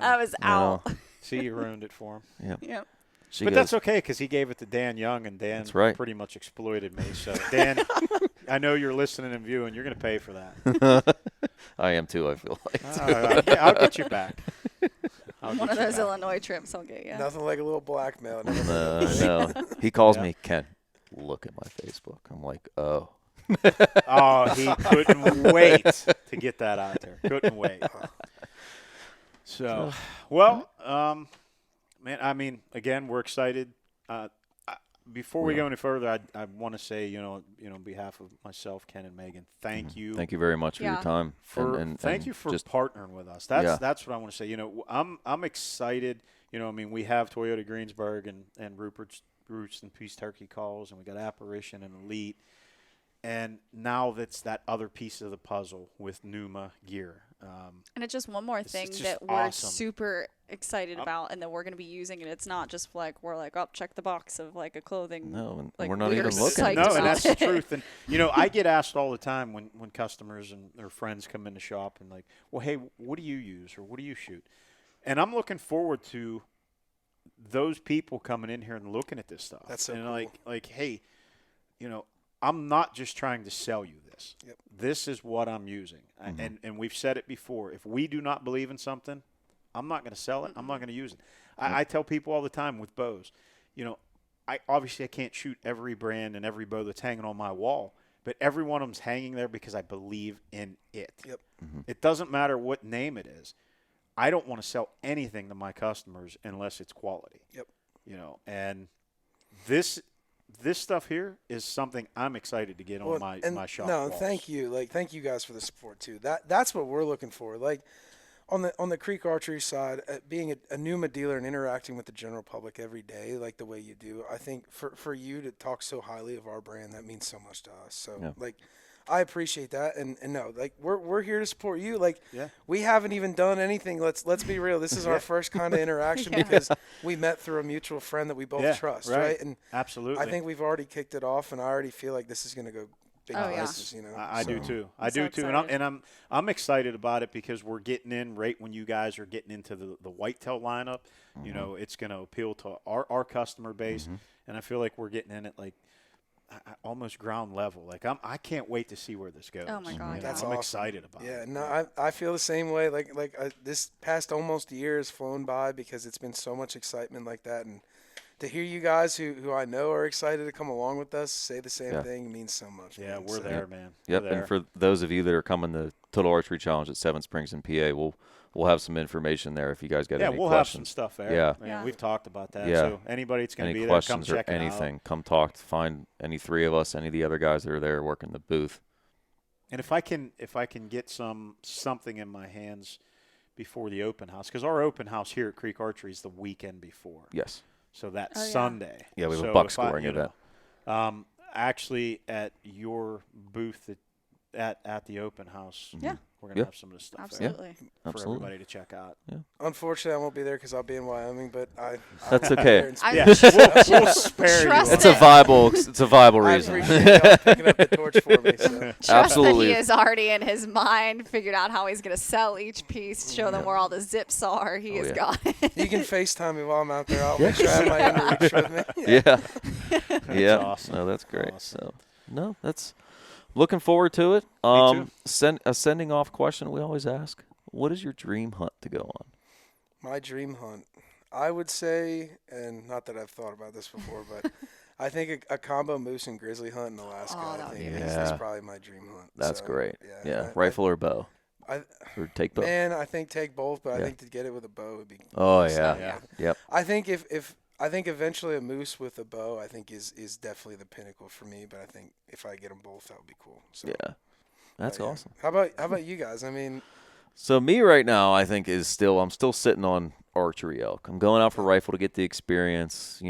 I was out. See, you ruined it for him. Yep. She But goes, that's okay because he gave it to Dan Young, and Dan That's right. pretty much exploited me. So, Dan, I know you're listening and viewing. You're going to pay for that. I am too. I feel like. Yeah, I'll get you back. One of those Illinois trips, I'll get you. Nothing like a little blackmail. No. He calls me, Ken, look at my Facebook. I'm like, oh. Oh, he couldn't wait to get that out there. Couldn't wait. So, well, man, I mean, again, we're excited. Before we go any further, I want to say, on behalf of myself, Ken, and Megan, thank you. Thank you very much for your time. Thank you for just partnering with us. That's what I want to say. I'm excited. We have Toyota Greensburg and Rupert's Roots and Peace Turkey Calls, and we got Apparition and Elite. And now that's that other piece of the puzzle with Pnuma gear. And it's just one more thing just that we're awesome. super excited about, and that we're going to be using. And it's not just like we're like, check the box of like a clothing. No, and like, we're not even looking. psyched No, about and that's the it. truth. And I get asked all the time when customers and their friends come in the shop and like, well, hey, what do you use or what do you shoot? And I'm looking forward to those people coming in here and looking at this stuff. That's so and cool. like, hey, I'm not just trying to sell you this. Yep. This is what I'm using. And we've said it before. If we do not believe in something, I'm not going to sell it. I'm not going to use it. I tell people all the time with bows, I can't shoot every brand and every bow that's hanging on my wall, but every one of them's hanging there because I believe in it. Yep. It doesn't matter what name it is. I don't want to sell anything to my customers unless it's quality. Yep. And this stuff here is something I'm excited to get on my shop walls. Thank you. Thank you guys for the support too. That's what we're looking for. On the Creek Archery side, being a Pnuma dealer and interacting with the general public every day, like the way you do, I think for you to talk so highly of our brand, that means so much to us. So I appreciate that, and no, we're here to support you. We haven't even done anything. Let's be real. This is our first kind of interaction because we met through a mutual friend that we both trust, right? And absolutely, I think we've already kicked it off, and I already feel like this is going to go big places. I do too. I do too, and I'm excited about it because we're getting in right when you guys are getting into the whitetail lineup. It's going to appeal to our customer base, and I feel like we're getting in at almost ground level. I can't wait to see where this goes. Oh my God, that's I'm awesome. excited about it. Yeah, no, I feel the same way. This past almost year has flown by because it's been so much excitement like that, and to hear you guys who I know are excited to come along with us say the same thing means so much. Yeah, man. we're there, man. Yep, we're there. and for those of you that are coming to Total Archery Challenge at Seven Springs in PA, we'll have some information there if you guys got any we'll questions. have some stuff there. Yeah. We've talked about that. Yeah. So anybody that's going to be there, come questions check or it anything, out. come talk. Find any three of us, any of the other guys that are there working the booth. And if I can get something in my hands before the open house, because our open house here at Creek Archery is the weekend before. Yes. So that's Sunday. Yeah, we have so a buck scoring event. Actually, at your booth at the open house, we're going to have some of this stuff Absolutely. there for everybody to check out. Yeah. Unfortunately, I won't be there because I'll be in Wyoming, but That's I'll be okay. there and speak. Yeah, we'll spare you. Trust It's a viable I reason. appreciate y'all picking up the torch for me. So. Trust Absolutely. that he is already in his mind figured out how he's going to sell each piece, show them where all the zips are. He has got it. You can FaceTime me while I'm out there. I'll make sure I have my inReach with me. Yeah. awesome. No, that's great. Awesome. So, no, that's looking forward to it. Me too. Sending off question we always ask: what is your dream hunt to go on? My dream hunt, I would say, and not that I've thought about this before, but I think a combo moose and grizzly hunt in Alaska. Oh, I that would think be is probably my dream hunt. That's So, great. Yeah. Rifle or bow? Or take both? Man, I think take both, but I think to get it with a bow would be. Oh so, yeah. Yep. I think I think eventually a moose with a bow, I think is definitely the pinnacle for me. But I think if I get them both, that would be cool. So, Yeah. That's awesome. How about you guys? I mean, So me right now, I think I'm still sitting on archery elk. I'm going out for rifle to get the experience,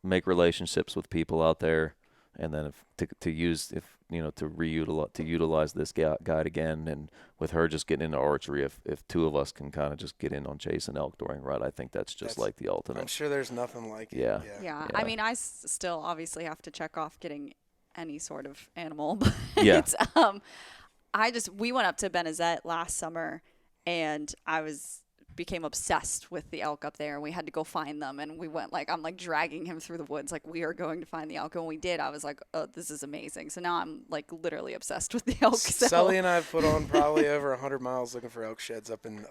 make relationships with people out there, and then to utilize this guide again, and with her just getting into archery, if two of us can kind of just get in on chasing elk during rut, I think that's like the ultimate. I'm sure there's nothing like it. Yeah. Yeah. I mean, I still obviously have to check off getting any sort of animal, but it's, we went up to Benazet last summer, and became obsessed with the elk up there, and we had to go find them, and we went I'm dragging him through the woods we are going to find the elk, and when we did, I was like, oh, this is amazing. So now I'm literally obsessed with the elk. Sully and I have put on probably over 100 miles looking for elk sheds up in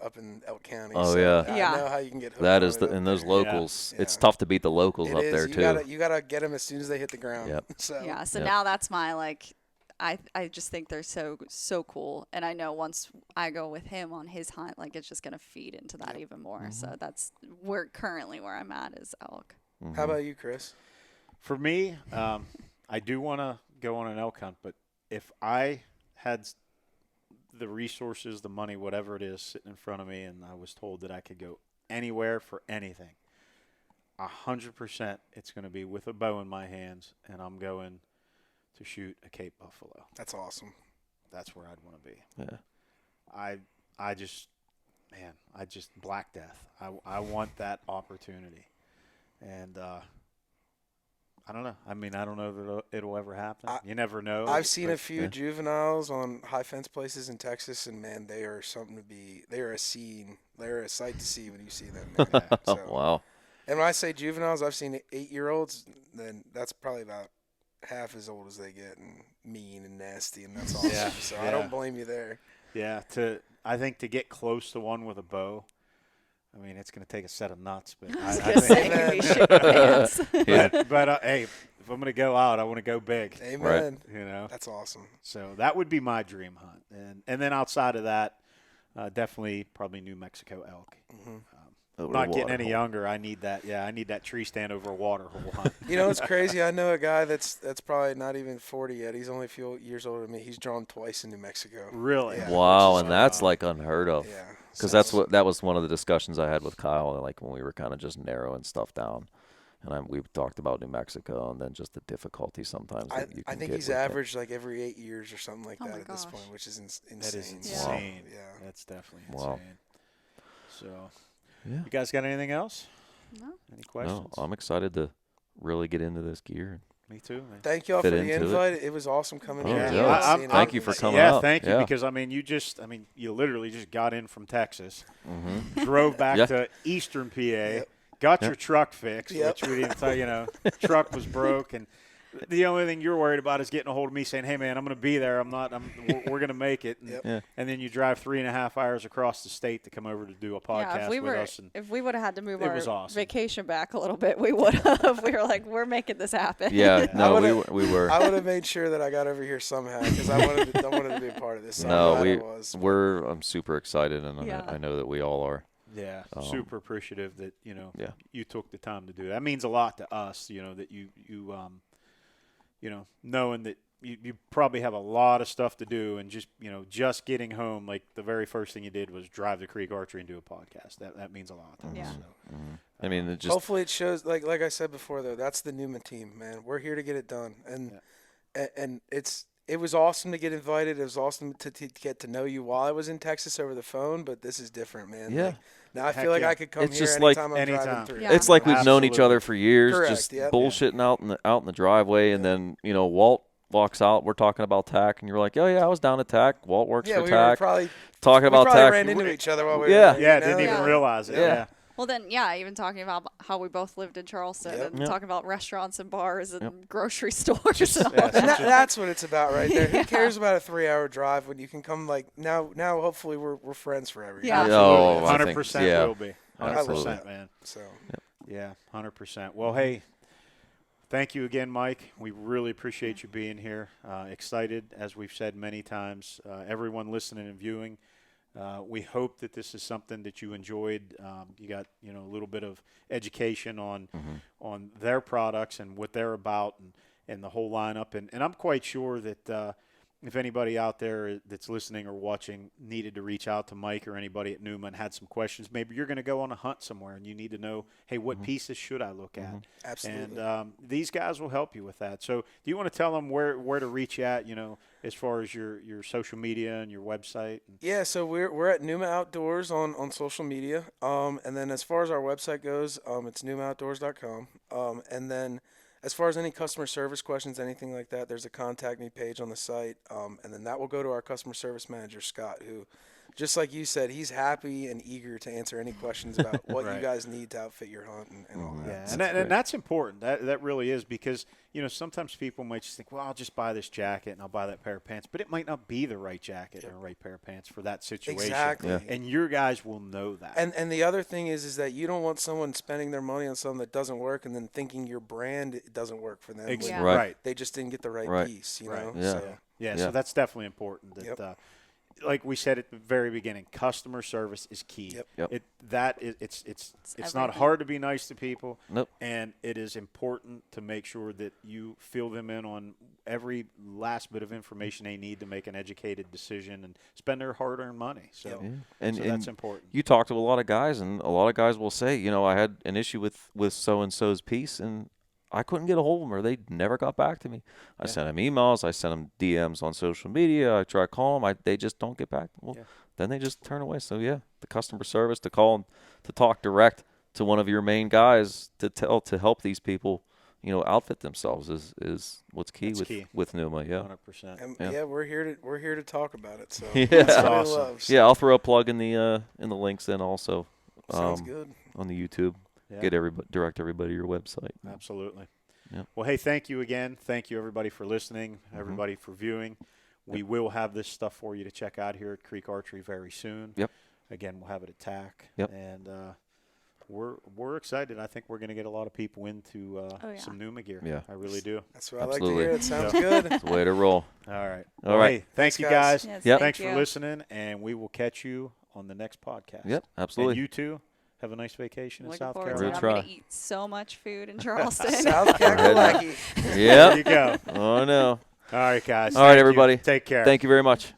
Elk County. Oh, so yeah. I know how you can get hooked That on is it up and those there. locals. Yeah. It's tough to beat the locals It up is. there too. You gotta get them as soon as they hit the ground. Yep. So now that's my I just think they're so cool, and I know once I go with him on his hunt, it's just gonna feed into that even more. Mm-hmm. So that's currently where I'm at is elk. Mm-hmm. How about you, Chris? For me, I do want to go on an elk hunt, but if I had the resources, the money, whatever it is sitting in front of me, and I was told that I could go anywhere for anything, 100% it's going to be with a bow in my hands, and I'm going to shoot a Cape buffalo. That's awesome. That's where I'd want to be. Yeah. I just Black Death. I want that opportunity, and I don't know. I mean, I don't know that it'll ever happen. You never know. I've seen a few juveniles on high fence places in Texas, and man, they are something to be. They are a scene. They're a sight to see when you see them. Man. So, Wow. And when I say juveniles, I've seen 8-year-olds. Then that's probably about half as old as they get, and mean and nasty, and that's awesome. So I don't blame you there. Yeah, I think to get close to one with a bow, I mean, it's going to take a set of nuts, but I was I gonna say, think. give me shit pants. But hey, if I'm going to go out, I want to go big. Amen. You know, That's awesome. so that would be my dream hunt, and then outside of that, definitely probably New Mexico elk. Over Not the getting water any hole. younger. I need that. Yeah, I need that tree stand over a water hole hunt. You know, it's crazy. I know a guy that's probably not even 40 yet. He's only a few years older than me. He's drawn twice in New Mexico. Really? Yeah. Wow, Which is and that's wild. like unheard of. Yeah. Because So- that was one of the discussions I had with Kyle, like when we were kind of just narrowing stuff down, and we talked about New Mexico and then just the difficulty sometimes. I that you can think get he's with it. averaged like every 8 years or something like Oh that my at this gosh. point, which is insane. That is Yeah. insane. Yeah. That's definitely Wow. insane. So, Yeah. you guys got anything else? No. Any questions? No, I'm excited to really get into this gear. Me too, man. Thank y'all Fit for the into it. invite. It was awesome coming Oh, here. yeah. Seeing Thank you for everything. coming Yeah, out. thank you, Yeah. because, you literally just got in from Texas, Mm-hmm. drove back Yeah. to Eastern PA, got your truck fixed, Yep. which we didn't tell you, truck was broke, and the only thing you're worried about is getting a hold of me saying, hey, man, I'm going to be there. We're going to make it. And, Yep. Yeah. and then you drive 3.5 hours across the state to come over to do a podcast with us. And if we would have had to move it our was awesome. vacation back a little bit, we would have. We were like, we're making this happen. Yeah, no, would've- we were. I would have made sure that I got over here somehow because I wanted to be a part of this. So No, I'm glad I was. I'm super excited, and Yeah. I know that we all are. yeah, Um, super appreciative that, Yeah. you took the time to do that. That means a lot to us, that you knowing that you probably have a lot of stuff to do, and just getting home, like the very first thing you did was drive to Creek Archery and do a podcast. That means a lot to Yeah. us. So. I mean, it just Hopefully it shows. Like I said before, though, that's the Pnuma team, man. We're here to get it done, and it was awesome to get invited. It was awesome to get to know you while I was in Texas over the phone. But this is different, man. Yeah. Like, now I Heck feel like yeah. I could come It's here just like anytime I'm anytime. driving through. Yeah. it's like we've known each Absolutely. other for years, Correct, just yep. bullshitting out in the driveway, and then Walt walks out. We're talking about TAC, and you're like, "Oh yeah, I was down at TAC. Walt works Yeah, for we were TAC." probably Talking we about probably TAC. ran into each other while we were Yeah. there, Yeah, you know? didn't even Yeah. realize it. Yeah. Yeah. Well, then, yeah, even talking about how we both lived in Charleston Yep. and Yep. talking about restaurants and bars and Yep. grocery stores. And all yeah, that. And that's what it's about right there. Who cares about a 3-hour drive when you can come now hopefully we're friends forever. Yeah. Oh, I think- 100% yeah. will be. Absolutely. 100%, man. So Yeah, 100%. Well, hey, thank you again, Mike. We really appreciate you being here. Excited, as we've said many times. Everyone listening and viewing, we hope that this is something that you enjoyed. You got a little bit of education on their products and what they're about and the whole lineup. And I'm quite sure that if anybody out there that's listening or watching needed to reach out to Mike or anybody at Pnuma and had some questions, maybe you're going to go on a hunt somewhere and you need to know, hey, what pieces should I look at? absolutely. And these guys will help you with that. So do you want to tell them where to reach at, as far as your social media and your website? Yeah, so we're at Pnuma Outdoors on social media. And then as far as our website goes, it's pneumaoutdoors.com. And then as far as any customer service questions, anything like that, there's a contact me page on the site. And then that will go to our customer service manager, Scott, who, just like you said, he's happy and eager to answer any questions about what Right. you guys need to outfit your hunt and all that. Yeah, So- and that's important. That really is, because sometimes people might just think, well, I'll just buy this jacket and I'll buy that pair of pants, but it might not be the right jacket or the right pair of pants for that situation. Exactly. Yeah. And your guys will know that. And the other thing is that you don't want someone spending their money on something that doesn't work and then thinking your brand doesn't work for them. when Yeah. Right. They just didn't get the right, Right. piece, Right. know? Yeah. So, Yeah, Yeah. so that's definitely important. That, Yep. like we said at the very beginning, customer service is key. Yep. Yep. It's not everything. hard to be nice to people. Nope. And it is important to make sure that you fill them in on every last bit of information they need to make an educated decision and spend their hard-earned money. So, Yep. Yeah. so And that's important. you talk to a lot of guys, and a lot of guys will say, I had an issue with so and so's piece, and I couldn't get a hold of them, or they never got back to me. I sent them emails, I sent them DMs on social media, I try to call them, they just don't get back. Well, Yeah. then they just turn away. So yeah, the customer service, to call, to talk direct to one of your main guys to help these people, outfit themselves is what's key That's key. with Pnuma. Yeah. 100%. and Yeah. yeah, we're here to talk about it. So Yeah. that's what Awesome. we love. So Yeah, I'll throw a plug in the links then also. sounds good. On the YouTube. Yeah. Direct everybody to your website. Absolutely. Yep. Well, hey, thank you again. Thank you, everybody, for listening, everybody for viewing. We will have this stuff for you to check out here at Creek Archery very soon. Yep. Again, we'll have it at TAC. Yep. And we're excited. I think we're going to get a lot of people into some Pnuma gear. Yeah. I really do. That's what Absolutely. I like to hear. It sounds good. It's the way to roll. All right. All right. Hey, thank you guys. guys. Yes, Yep. Thanks thank for you. listening, and we will catch you on the next podcast. Yep, absolutely. And you too. Have a nice vacation in Looking South forward to Carolina. it. We'll I'm try. going to eat so much food in Charleston. South Kakalaki. There Yep. you go. Oh, no. All right, guys. All right, Thank you. everybody. Take care. Thank you very much.